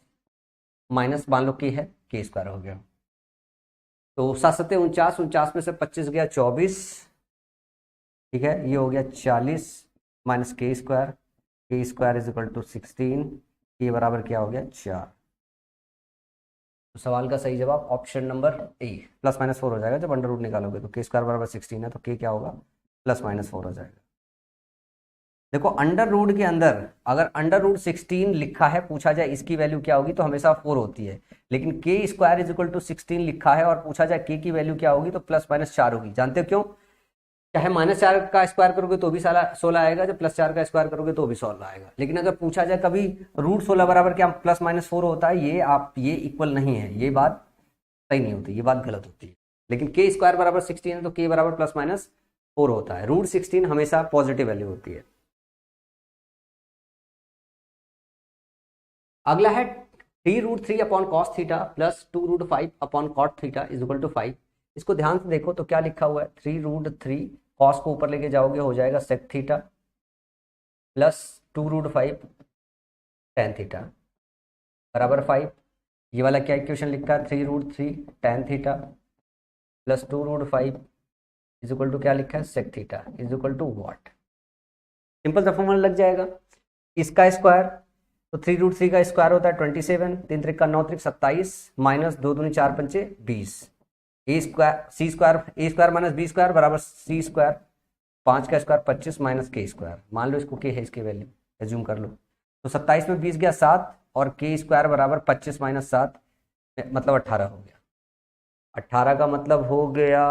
माइनस मान लो के है, के स्क्वायर हो गया। तो 7 सत्ते 49, 49 में से 25 गया 24, ठीक है, ये हो गया 40 माइनस के स्क्वायर इज इक्वल टू 16, के बराबर क्या हो गया 4। तो सवाल का सही जवाब ऑप्शन नंबर ए, +-4 हो जाएगा। जब अंडर रूट निकालोगे तो के स्क्वायर बराबर 16 है, तो के क्या होगा +-4 हो जाएगा। देखो अंडर रूट के अंदर अगर अंडर रूट 16 लिखा है, पूछा जाए इसकी वैल्यू क्या होगी, तो हमेशा 4 होती है। लेकिन के स्क्वायर इज इक्वल टू 16 लिखा है और पूछा जाए के की वैल्यू क्या होगी, तो +-4 होगी। जानते हो क्यों? चाहे -4 का स्क्वायर करोगे तो भी 16 आएगा, जब +4 का स्क्वायर करोगे तो भी 16 आएगा। लेकिन अगर पूछा जाए कभी √16 बराबर क्या +-4 होता है, ये इक्वल नहीं है, ये बात सही नहीं होती, ये बात गलत होती है। लेकिन के स्क्वायर बराबर 16 है तो के बराबर +-4 होता है। √16 हमेशा पॉजिटिव वैल्यू होती है। अगला है 3√3 upon cos theta plus 2√5 upon cot theta is equal to 5। इसको ध्यान से देखो तो क्या लिखा हुआ है, 3√3 कॉस को ऊपर लेके जाओगे हो जाएगा sec theta plus 2√5 tan theta बराबर 5। ये वाला क्या इक्वेशन लिखा है, 3√3 tan theta plus 2√5 is equal to क्या लिखा है, sec theta is equal to what. Simple सा फॉर्मूला लग जाएगा। इसका स्क्वायर तो 3√3 का स्क्वायर होता है 27, 3 त्रिक का 9 त्रिक 27 माइनस 2 दूनी 4 पंचे 20, ए स्क्वायर माइनस बी स्क्वायर बराबर सी स्क्वायर, 5 का स्क्वायर 25 माइनस के स्क्वायर। मान लो इसको के है, इसकी वैल्यू एज्यूम कर लो। तो 27 में 20 गया 7 और के स्क्वायर बराबर 25 माइनस 7 मतलब 18 हो गया। 18 का मतलब हो गया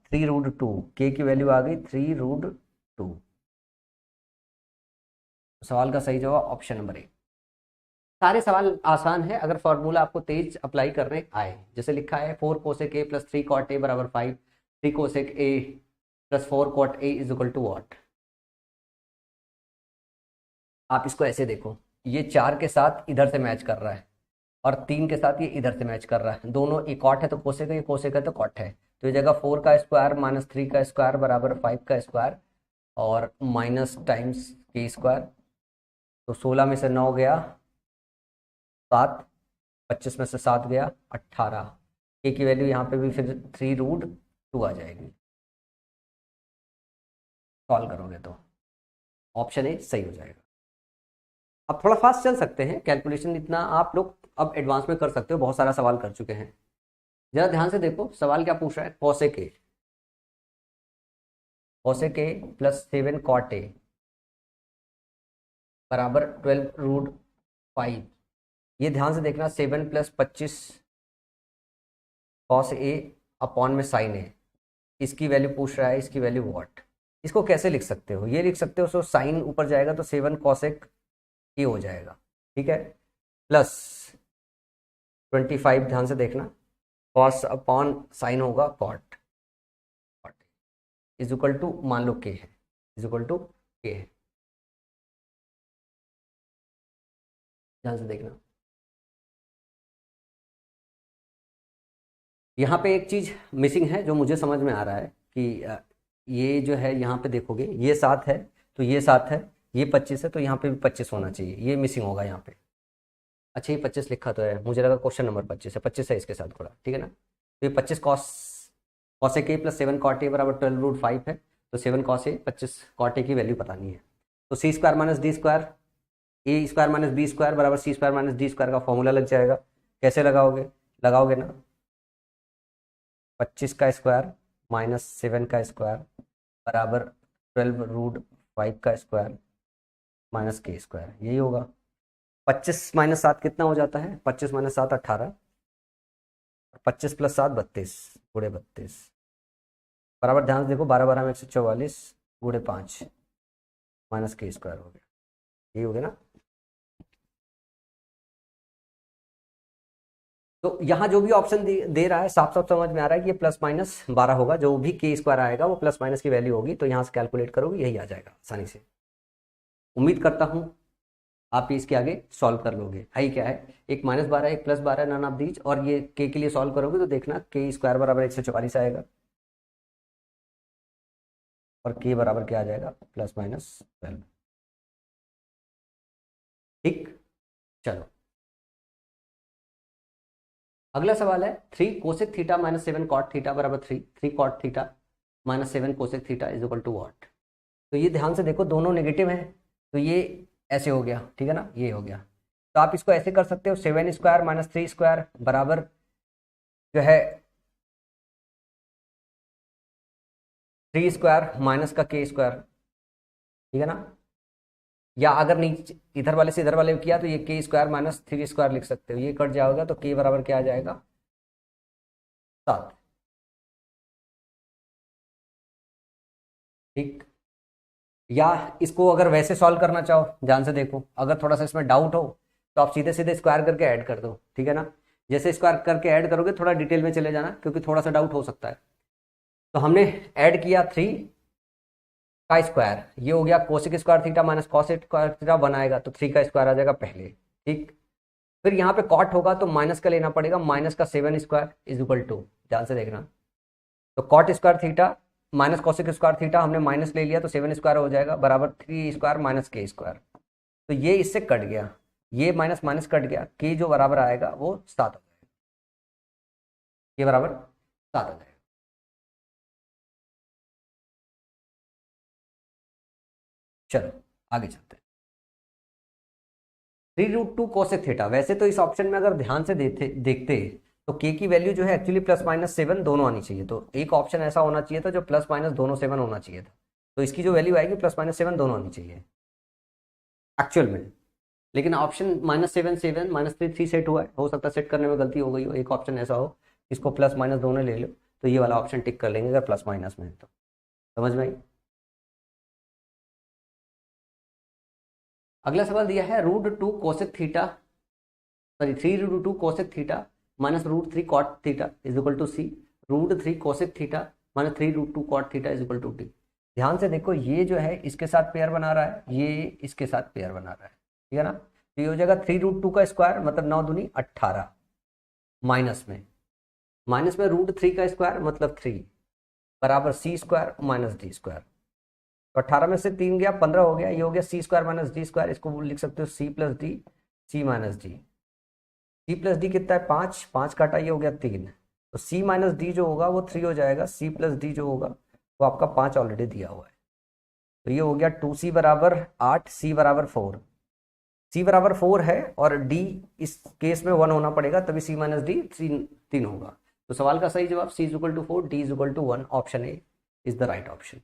3√2, के की वैल्यू आ गई 3√2। सवाल का सही जवाब ऑप्शन नंबर ए। सारे सवाल आसान है अगर फॉर्मूला आपको तेज अप्लाई करने आए। जैसे लिखा है 4 cosec A plus 3 cot A बराबर 5, 3 cosec A plus 4 cot A is equal to what. आप इसको ऐसे देखो, ये 4 के साथ इधर से मैच कर रहा है और 3 के साथ ये इधर से मैच कर रहा है। दोनों एक कॉट है तो कोसेक है, ये कोसेक है तो कॉट है। तो ये जगह 4 का स्क्वायर माइनस 3 का स्क्वायर बराबर 5 का स्क्वायर और माइनस टाइम्स के स्क्वायर। तो 16 में से 9 गया 7, 25 में से 7 गया 18, के की वैल्यू यहाँ पे भी फिर 3√2 आ जाएगी। सॉल्व करोगे तो ऑप्शन ए सही हो जाएगा। अब थोड़ा फास्ट चल सकते हैं, कैलकुलेशन इतना आप लोग अब एडवांस में कर सकते हो, बहुत सारा सवाल कर चुके हैं। जरा ध्यान से देखो सवाल क्या पूछ रहा है, cosec A plus 7 cot A बराबर 12√5। ये ध्यान से देखना, 7 प्लस 25 कॉस ए अपॉन में साइन ए, इसकी वैल्यू पूछ रहा है, इसकी वैल्यू वॉट। इसको कैसे लिख सकते हो, ये लिख सकते हो, सो साइन ऊपर जाएगा तो 7 कॉसेक ए हो जाएगा, ठीक है, प्लस 25 ध्यान से देखना, कॉस अपॉन साइन होगा कॉट, इज इक्वल टू मान लो के है, इज इक्वल टू के है। ध्यान से देखना, यहाँ पे एक चीज मिसिंग है जो मुझे समझ में आ रहा है कि ये जो है यहाँ पे देखोगे ये 7 है तो ये 7 है, ये 25 है तो यहाँ पे भी 25 होना चाहिए, ये मिसिंग होगा यहाँ पे। अच्छा ये 25 लिखा तो है, मुझे लगा क्वेश्चन नंबर 25 है, 25 है इसके साथ थोड़ा, ठीक है ना। तो ये 25 cosec A plus 7 cot A बराबर 12√5 है, तो 7 कॉस ए 25 कॉट ए की वैल्यू पता नहीं है। तो सी स्क्वायर माइनस डी स्क्वायर, ए स्क्वायर माइनस बी स्क्वायर बराबर सी स्क्वायर माइनस डी स्क्वायर का फॉर्मूला लग जाएगा। कैसे लगाओगे ना, 25 का स्क्वायर माइनस 7 का स्क्वायर बराबर 12√5 का स्क्वायर माइनस के स्क्वायर, यही होगा। 25 माइनस 7 कितना हो जाता है, 25 माइनस 7 18, 25 प्लस 7 32 गुणे 32 बराबर, ध्यान से देखो 12 12 में 144 गुणे 5 माइनस के स्क्वायर हो गया, यही हो गया ना। तो यहाँ जो भी ऑप्शन दे रहा है साफ साफ समझ में आ रहा है कि ये +-12 होगा, जो भी के स्क्वायर आएगा वो +- की वैल्यू होगी, तो यहाँ से कैलकुलेट करोगे यही आ जाएगा आसानी से। उम्मीद करता हूँ आप इसके आगे सॉल्व कर लोगे। हाई क्या है, एक -12 एक +12 नन ऑफ दीज, और ये के लिए सॉल्व करोगे तो देखना के स्क्वायर बराबर 144 आएगा और के बराबर क्या आ जाएगा +-12। ठीक, चलो अगला सवाल है 3 cosec theta minus 7 cot theta बराबर 3 cot theta minus 7 cosec theta is equal to what. तो ये ध्यान से देखो, दोनों नेगेटिव हैं, तो ये ऐसे हो गया, ठीक है ना, ये हो गया। तो आप इसको ऐसे कर सकते हो, 7 स्क्वायर माइनस 3 स्क्वायर बराबर जो है 3 स्क्वायर माइनस का k स्क्वायर, ठीक है ना। या अगर नीचे इधर वाले से इधर वाले को किया तो ये k स्क्वायर माइनस 3 स्क्वायर लिख सकते हो, ये कट जाएगा तो k बराबर क्या आ जाएगा 7। ठीक, या इसको अगर वैसे सॉल्व करना चाहो, ध्यान से देखो, अगर थोड़ा सा इसमें डाउट हो तो आप सीधे सीधे स्क्वायर करके ऐड कर दो, ठीक है ना। जैसे स्क्वायर करके ऐड करोगे थोड़ा डिटेल में चले जाना, क्योंकि थोड़ा सा डाउट हो सकता है। तो हमने ऐड किया 3 का स्क्वायर, ये हो गया cosec square theta minus cosec square theta बनाएगा, तो 3 का स्क्वायर आ जाएगा पहले। ठीक, फिर यहाँ पे कॉट होगा तो माइनस का लेना पड़ेगा, माइनस का 7 स्क्वायर इज इक्वल टू, ध्यान से देखना, तो cot square theta minus cosec square theta हमने माइनस ले लिया तो 7 स्क्वायर हो जाएगा बराबर 3 स्क्वायर माइनस k स्क्वायर। तो ये इससे कट गया, ये माइनस माइनस कट गया, k जो बराबर आएगा वो 7 हो जाएगा, ये बराबर 7 हो जाएगा। चलो आगे चलते हैं। 3√2 कोसेक थीटा, वैसे तो इस ऑप्शन में अगर ध्यान से देखते तो k की वैल्यू जो है एक्चुअली प्लस माइनस 7 दोनों आनी चाहिए, तो एक ऑप्शन ऐसा होना चाहिए था जो प्लस माइनस दोनों 7 होना चाहिए था, तो इसकी जो वैल्यू आएगी प्लस माइनस 7 दोनों आनी चाहिए एक्चुअल में। लेकिन ऑप्शन -7 -3 सेट हुआ है, हो सकता है सेट करने में गलती हो गई हो, एक ऑप्शन ऐसा हो इसको प्लस माइनस दोनों ले लो, तो ये वाला ऑप्शन टिक कर लेंगे अगर प्लस माइनस में है तो। समझ में आई। अगला सवाल दिया है √2 cosec theta, sorry 3√2 cosec theta minus √3 cot theta is equal to c, √3 cosec theta minus 3√2 cot theta is equal to d. ध्यान से देखो, ये जो है इसके साथ पेयर बना रहा है, ये इसके साथ पेयर बना रहा है, ठीक है ना। तो ये हो जाएगा 3√2 का स्क्वायर मतलब 9 दूनी 18, माइनस में √3 का स्क्वायर मतलब 3 बराबर सी स्क्वायर माइनस डी स्क्वायर। तो 18 में से 3 गया 15 हो गया, ये हो गया C square minus D square, इसको लिख सकते हो C plus D, C minus D. C plus D कितना है 5, 5 काटा ये हो गया 3, तो सी माइनस डी जो होगा वो 3 हो जाएगा, सी प्लस डी जो होगा वो आपका 5 ऑलरेडी दिया हुआ है। तो ये हो गया 2c बराबर 8, सी बराबर 4, सी बराबर 4 है और डी इस केस में 1 होना पड़ेगा, तभी सी माइनस डी 3 होगा। तो सवाल का सही जवाब C is equal to 4, D is equal to 1, option A is the right option.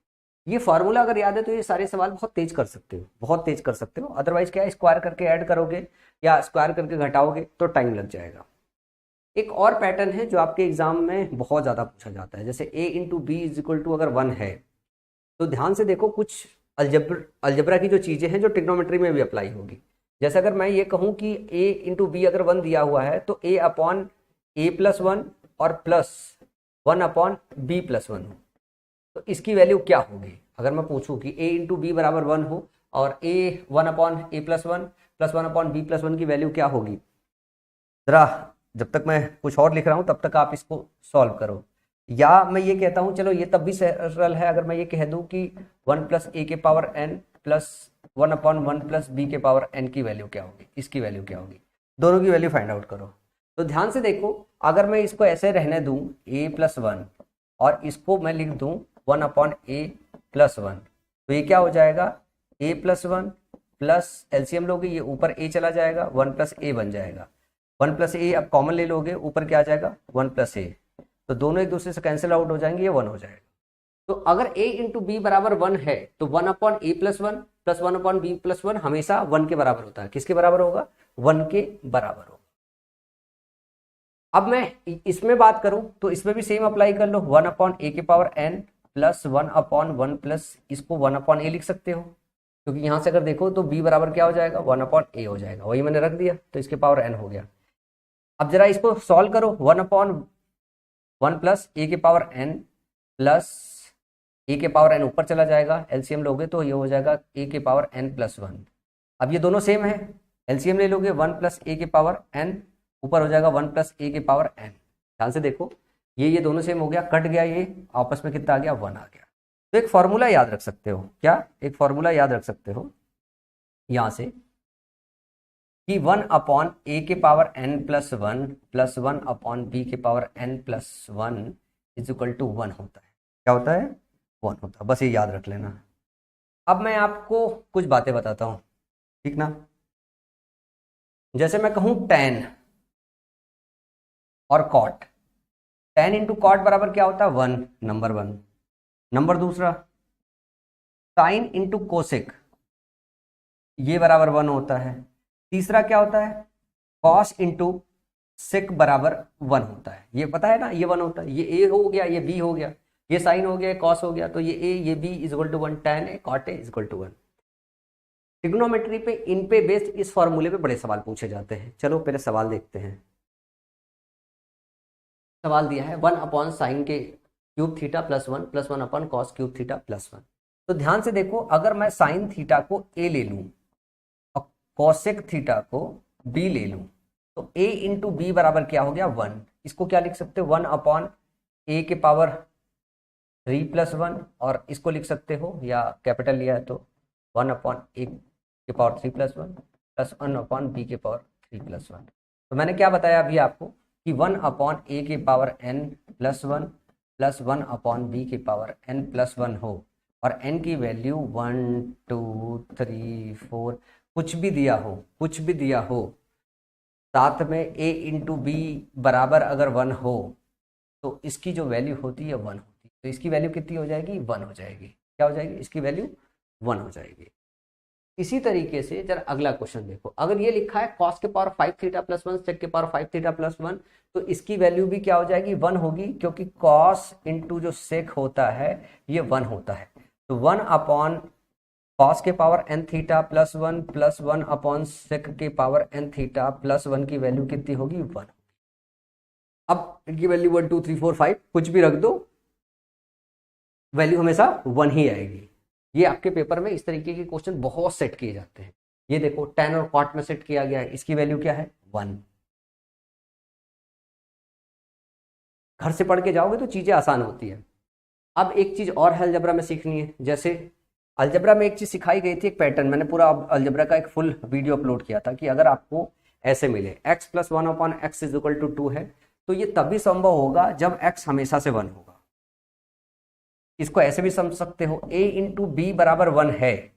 ये फार्मूला अगर याद है तो ये सारे सवाल बहुत तेज कर सकते हो, बहुत तेज कर सकते हो। अदरवाइज क्या है, स्क्वायर करके ऐड करोगे या स्क्वायर करके घटाओगे तो टाइम लग जाएगा। एक और पैटर्न है जो आपके एग्जाम में बहुत ज्यादा पूछा जाता है, जैसे a into b is equal to अगर 1 है तो ध्यान से देखो, कुछ अलजबरा की जो चीजें हैं जो ट्रिग्नोमेट्री में भी अप्लाई होगी। जैसे अगर मैं ये कहूं कि a इंटू बी अगर 1 दिया हुआ है तो a अपॉन a प्लस 1 और प्लस 1 अपॉन बी प्लस 1 हो, तो इसकी वैल्यू क्या होगी। अगर मैं पूछूं कि a इंटू बी बराबर 1 हो और a 1 upon a plus 1 plus 1 upon b plus 1 की वैल्यू क्या होगी, जरा जब तक मैं कुछ और लिख रहा हूं तब तक आप इसको सॉल्व करो। या मैं ये कहता हूं, चलो ये तब भी सरल है, अगर मैं ये कह दूं कि 1 प्लस a के power n plus 1 upon 1 plus b के पावर n की वैल्यू क्या होगी, इसकी वैल्यू क्या होगी, दोनों की वैल्यू फाइंड आउट करो। तो ध्यान से देखो, अगर मैं इसको ऐसे रहने दूं a प्लस 1 और इसको मैं लिख दूं 1 अपॉन a प्लस 1, तो ये क्या हो जाएगा a प्लस 1 प्लस एलसीएम लोगे, ये ऊपर a चला जाएगा 1 प्लस a बन जाएगा, 1 प्लस a अब कॉमन ले लोगे, ऊपर क्या आ जाएगा 1 प्लस a, तो दोनों एक दूसरे से कैंसिल आउट हो जाएंगे, ये 1 हो जाएगा। तो अगर a इंटू बी बराबर 1 है तो 1 upon a plus 1 plus 1 upon b plus 1 हमेशा 1 के बराबर होता है। किसके बराबर होगा, 1 के बराबर होगा। अब मैं इसमें बात करूं तो इसमें भी सेम अप्लाई कर लो, 1 अपॉन a के power n plus 1 upon 1 plus इसको 1 अपॉन a लिख सकते हो, क्योंकि यहां से अगर देखो तो b बराबर क्या हो जाएगा 1 अपॉन a हो जाएगा, वही मैंने रख दिया, तो इसके पावर n हो गया। अब जरा इसको सॉल्व करो, 1 अपॉन 1 प्लस a के पावर n प्लस a के पावर n ऊपर चला जाएगा, एलसीएम लोगे तो ये हो जाएगा a के पावर n प्लस 1। अब ये दोनों सेम है, एलसीएम ले लोगे 1 प्लस a के पावर n ऊपर हो जाएगा 1 प्लस a के पावर n। ध्यान से देखो, ये दोनों सेम हो गया, कट गया, ये आपस में कितना आ गया 1 आ गया। तो एक फॉर्मूला याद रख सकते हो, क्या एक फॉर्मूला याद रख सकते हो, यहां से कि 1/a⁴n+1 प्लस 1/b⁴n+1 = 1 होता है। क्या होता है? 1 होता है। बस ये याद रख लेना। अब मैं आपको कुछ बातें बताता हूं, ठीक ना। जैसे मैं कहूं tan और cot, tan इंटू कॉट बराबर क्या होता है? 1, नंबर 1। नंबर दूसरा, साइन इंटू कोसेक, ये बराबर 1 होता है। तीसरा क्या होता है? कॉस इंटू सेक बराबर 1 होता है। ये पता है ना, ये 1 होता है। ये ए हो गया, ये बी हो गया, ये साइन हो गया, कॉस हो गया, तो ये ए, ये B equal to 1, tan A cot A equal to 1। Trigonometry पे इन पे बेस्ड इस फॉर्मूले पे बड़े सवाल पूछे जाते हैं। चलो पहले सवाल देखते हैं। सवाल दिया है 1/sin के cube theta plus 1 plus 1/cos cube theta plus 1। तो ध्यान से देखो, अगर मैं साइन थीटा को ए ले लूं और कॉसेक थीटा को बी ले लूं, तो a इंटू बी बराबर क्या हो गया? 1। इसको क्या लिख सकते हो? 1/a⁴3+1, और इसको लिख सकते हो, या कैपिटल लिया है तो 1/a⁴3+1 प्लस 1/b⁴3+1। तो मैंने क्या बताया अभी आपको कि 1/a⁴n+1 प्लस 1/b⁴n+1 हो, और n की वैल्यू 1 2 3 4 कुछ भी दिया हो, साथ में a इंटू बी बराबर अगर 1 हो, तो इसकी जो वैल्यू होती है 1 होती है। तो इसकी वैल्यू कितनी हो जाएगी? 1 हो जाएगी। क्या हो जाएगी? इसकी वैल्यू 1 हो जाएगी। इसी तरीके से जरा अगला क्वेश्चन देखो, अगर ये लिखा है cos के पावर 5 थीटा प्लस 1 sec के पावर 5 थीटा प्लस 1, तो इसकी वैल्यू भी क्या हो जाएगी? 1 होगी, क्योंकि cos इंटू जो sec होता है ये 1 होता है। तो 1/cos के power n theta plus 1 plus 1/sec के पावर n थीटा प्लस 1 की वैल्यू कितनी होगी? 1। अब इनकी वैल्यू 1 2 3 4 5 कुछ भी रख दो, वैल्यू हमेशा 1 ही आएगी। ये आपके पेपर में इस तरीके के क्वेश्चन बहुत सेट किए जाते हैं। ये देखो tan और cot में सेट किया गया है, इसकी वैल्यू क्या है? 1। घर से पढ़ के जाओगे तो चीजें आसान होती है। अब एक चीज और है अलजेब्रा में सीखनी है। जैसे अलजेब्रा में एक चीज सिखाई गई थी, एक पैटर्न, मैंने पूरा अलजेब्रा का एक फुल वीडियो अपलोड किया था कि अगर आपको ऐसे मिले x + 1/x = 2 है, तो ये तभी संभव होगा जब x हमेशा से 1 होगा। इसको ऐसे भी समझ सकते हो, a इंटू बी बराबर 1 है,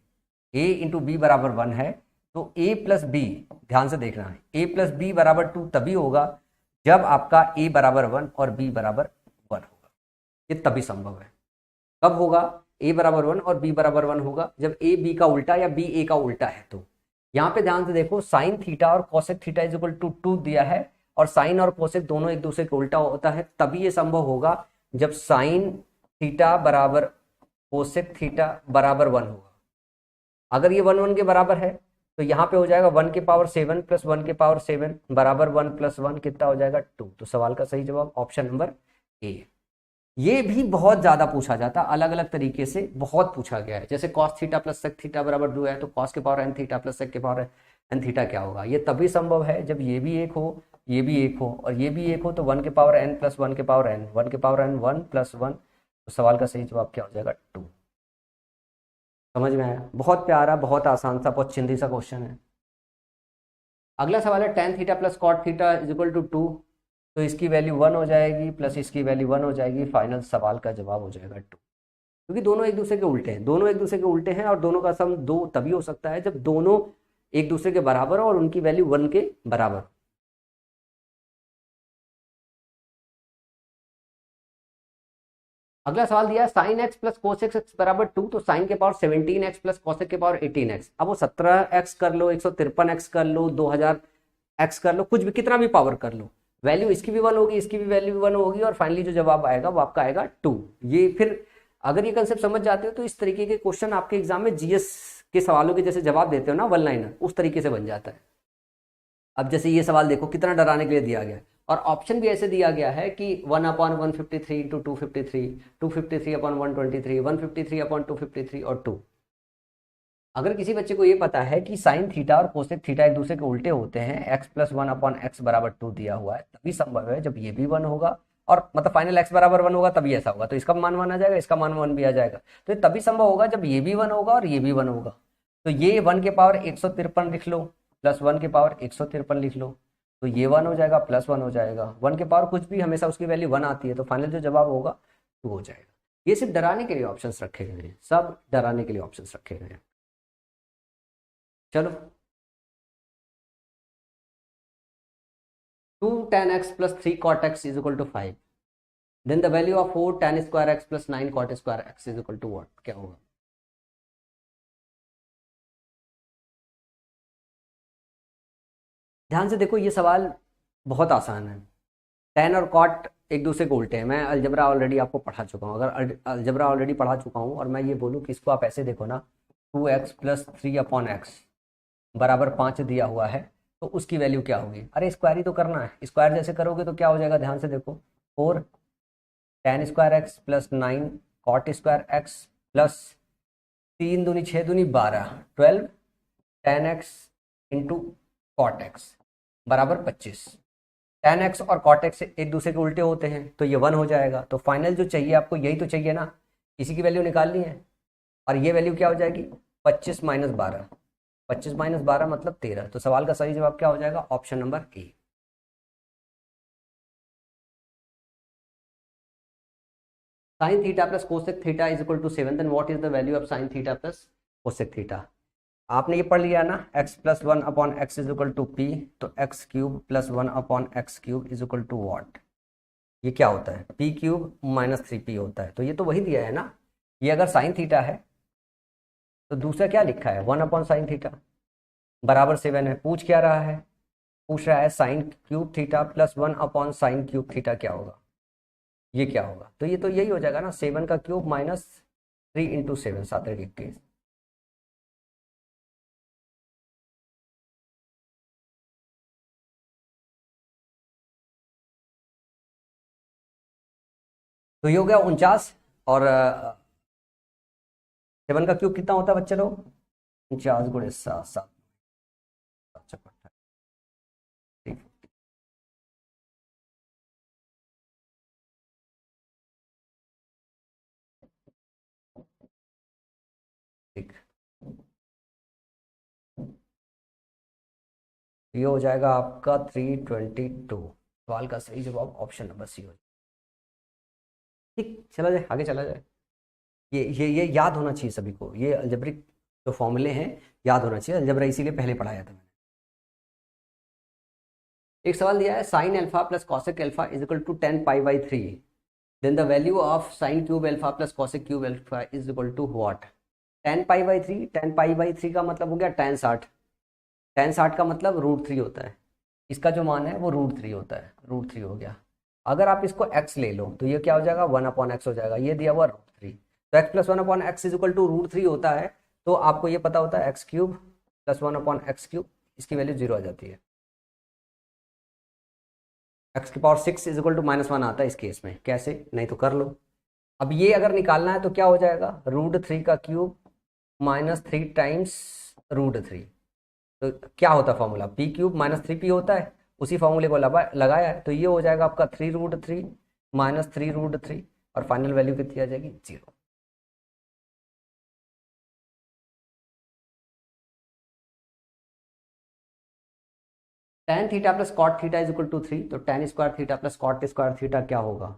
a इंटू बी बराबर 1 है, तो a प्लस बी, ध्यान से देखना है, a प्लस बी बराबर 2 तभी होगा जब आपका a बराबर 1 और b बराबर 1 होगा। ये तभी संभव है। कब होगा? a बराबर 1 और b बराबर 1 होगा जब a b का उल्टा या b a का उल्टा है। तो यहाँ पे ध्यान से देखो, साइन थीटा और कोसेक थीटा इक्वल टू 2 दिया है, और साइन और कोसेक दोनों एक दूसरे के उल्टा होता है, तभी ये संभव होगा जब साइन थीटा बराबर कोसेक थीटा बराबर 1 होगा। अगर ये 1 1 के बराबर है तो यहाँ पे हो जाएगा 1 के पावर 7 प्लस 1 के पावर 7 बराबर 1 + 1 कितना हो जाएगा? 2। तो सवाल का सही जवाब ऑप्शन नंबर ए। ये भी बहुत ज्यादा पूछा जाता, अलग अलग तरीके से बहुत पूछा गया है। जैसे cos theta plus sec theta बराबर 2 है, तो cos के power n theta plus sec के पावर n थीटा क्या होगा? ये तभी संभव है जब ये भी एक हो, ये भी एक हो और ये भी एक हो, तो 1 के पावर n प्लस 1 के पावर n, 1 के पावर n 1 + 1। तो सवाल का सही जवाब क्या हो जाएगा? 2। समझ में आया? बहुत प्यारा, बहुत आसान सा, बहुत चिंदी सा क्वेश्चन है। अगला सवाल है tan theta plus cot theta equal to 2, तो इसकी वैल्यू 1 हो जाएगी प्लस इसकी वैल्यू 1 हो जाएगी। फाइनल सवाल का जवाब हो जाएगा 2, क्योंकि दोनों एक दूसरे के उल्टे हैं, दोनों एक दूसरे के उल्टे हैं, और दोनों का सम 2 तभी हो सकता है जब दोनों एक दूसरे के बराबर हो और उनकी वैल्यू 1 के बराबर। अगला सवाल दिया है sine x plus cos x बराबर 2, तो साइन के पावर 17x प्लस कोसेक के पावर 18x। अब वो 17x कर लो, 153x कर लो, 2000x कर लो, कुछ भी, कितना भी पावर कर लो, वैल्यू इसकी भी 1 होगी, इसकी भी वैल्यू 1 होगी, और फाइनली जो जवाब आएगा वो आपका आएगा 2। ये फिर अगर ये कंसेप्ट समझ जाते हो तो इस तरीके के क्वेश्चन आपके एग्जाम में जीएस के सवालों के जैसे जवाब देते हो ना, 1 लाइनर, उस तरीके से बन जाता है। अब जैसे ये सवाल देखो कितना डराने के लिए दिया गया है, और ऑप्शन भी ऐसे दिया गया है कि 1/153 × 253, 253/123, 153/253 और 2। अगर किसी बच्चे को ये पता है कि साइन थीटा और कोसेक थीटा एक दूसरे के उल्टे होते हैं, x + 1/x बराबर 2 दिया हुआ है, तभी संभव है जब ये भी 1 होगा, और मतलब फाइनल x बराबर 1 होगा तभी ऐसा होगा, तो इसका मान 1 आ जाएगा, इसका मान 1 भी आ जाएगा। तो ये तभी संभव होगा जब ये भी 1 होगा और ये भी 1 होगा। तो ये 1 के पावर 153 लिख लो, प्लस 1 की पावर 153 लिख लो, तो ये 1 हो जाएगा प्लस 1 हो जाएगा, 1 की पावर कुछ भी हमेशा उसकी वैल्यू 1 आती है, तो फाइनल जो जवाब होगा 2 हो जाएगा। ये सिर्फ डराने के लिए ऑप्शंस रखे गए हैं, सब डराने के लिए ऑप्शंस रखे गए हैं। चलो 2 tan x plus 3 cot x is equal to 5, then the value of 4 tan square x plus 9 cot square x is equal to what, क्या होगा? ध्यान से देखो, ये सवाल बहुत आसान है। tan और cot एक दूसरे को उल्टे हैं। मैं अलजबरा ऑलरेडी आपको पढ़ा चुका हूँ। अगर अलजबरा ऑलरेडी पढ़ा चुका हूँ और मैं ये बोलूँ कि इसको आप ऐसे देखो ना, 2x प्लस 3/x बराबर 5 दिया हुआ है, तो उसकी वैल्यू क्या होगी? अरे स्क्वायर ही तो करना है, स्क्वायर जैसे करोगे तो क्या हो जाएगा? ध्यान से देखो, 4 tan square x plus 9 cot square x plus 3 दूनी 6 दूनी 12, 12 tan x into cot x बराबर 25। tan x और cot x एक दूसरे के उल्टे होते हैं, तो ये 1 हो जाएगा। तो फाइनल जो चाहिए आपको, यही तो चाहिए ना, इसी की वैल्यू निकालनी है। और ये वैल्यू क्या हो जाएगी? 25 माइनस 12, 25 माइनस 12 मतलब 13। तो सवाल का सही जवाब क्या हो जाएगा? Option number A. Sine theta plus cosec theta is equal to 7, then what is the value of sine theta plus cosec theta? आपने ये पढ़ लिया ना, x plus 1 upon x is equal to P, तो x cube plus 1 upon x cube is equal to what? ये क्या होता है? पी क्यूब माइनस 3p होता है। तो ये तो वही दिया है ना। ये अगर साइन थीटा है तो दूसरा क्या लिखा है? 1 अपॉन साइन थीटा बराबर 7 है। पूछ क्या रहा है? पूछ रहा है sine cube theta plus 1 upon sine cube theta क्या होगा? ये क्या होगा? तो ये तो यही हो जाएगा ना, 7 का क्यूब माइनस 3 इंटू 7, 7 21। तो ये हो गया 49, और 7 का क्यूब कितना होता है बच्चे लोग? 49 गुणे 7, 7 ठीक। ये हो जाएगा आपका 322। सवाल का सही जवाब ऑप्शन नंबर सी हो जाएगा। ठीक, चला जाए आगे, चला जाए। ये याद होना चाहिए सभी को, ये अलजेब्रिक जो फॉर्मूले हैं याद होना चाहिए। अलजेब्रा इसीलिए पहले पढ़ाया था मैंने। एक सवाल दिया है, sine alpha plus cosec alpha is equal to 10π/3, then the value of sine cube alpha plus cosec cube alpha is equal to what? 10π/3, 10π/3 का मतलब हो गया tan 60। tan 60 का मतलब √3 होता है। इसका जो मान है वो √3 होता है, √3 हो गया। अगर आप इसको x ले लो तो ये क्या हो जाएगा? 1 अपॉन एक्स हो जाएगा। ये दिया हुआ √3, तो x plus 1 upon x is equal to √3 होता है। तो आपको ये पता होता है x cube plus 1 upon x cube, इसकी वैल्यू 0 आ जाती है। x की पावर 6 इज इक्वल टू -1 आता है इस केस में। कैसे? नहीं तो कर लो। अब ये अगर निकालना है तो क्या हो जाएगा? √3 का क्यूब माइनस 3 टाइम्स √3। तो क्या होता है formula? p cube minus 3p होता है। उसी फॉर्मूले को लगाया है, तो ये हो जाएगा आपका 3√3 माइनस 3√3, और फाइनल वैल्यू कितनी आ जाएगी? 0। tan theta plus cot theta is equal to 3, तो tan square theta plus cot square theta क्या होगा?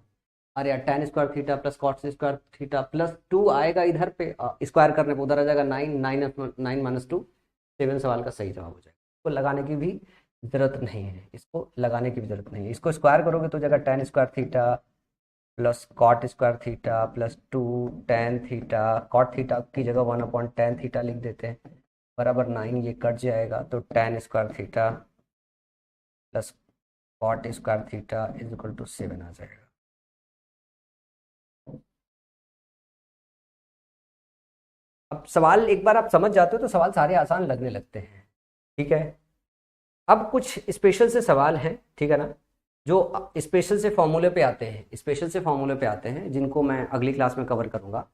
अरे यार, tan square theta plus cot square theta plus 2 आएगा इधर पे, स्क्वायर करने पे उधर आ जाएगा 9, 9 माइनस 2, 7 सवाल का सही जवाब हो जाएगा। इसको लगाने की भी जरूरत नहीं है, इसको लगाने की भी जरूरत नहीं है। इसको स्क्वायर करोगे तो जगह tan square theta plus cot square theta plus 2 tan theta, cot theta की जगह 1 अपॉन tan थीटा लिख देते हैं, बराबर 9। ये कट जाएगा तो tan square theta plus cot square theta is equal to 7 आ जाएगा। अब सवाल एक बार आप समझ जाते हो तो सवाल सारे आसान लगने लगते हैं, ठीक है। अब कुछ स्पेशल से सवाल हैं, ठीक है ना, जो स्पेशल से फॉर्मूले पे आते हैं, स्पेशल से फॉर्मूले पे आते हैं, जिनको मैं अगली क्लास में कवर करूंगा।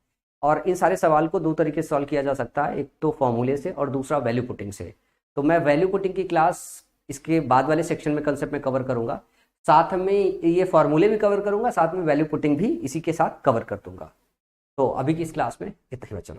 और इन सारे सवाल को 2 तरीके से सॉल्व किया जा सकता है, एक तो फॉर्मूले से और दूसरा वैल्यू पुटिंग से। तो मैं वैल्यू पुटिंग की क्लास इसके बाद वाले सेक्शन में कंसेप्ट में कवर करूंगा, साथ में ये फॉर्मूले भी कवर करूंगा, साथ में वैल्यू पुटिंग भी इसी के साथ कवर कर दूंगा। तो अभी की इस क्लास में इतना ही बचा।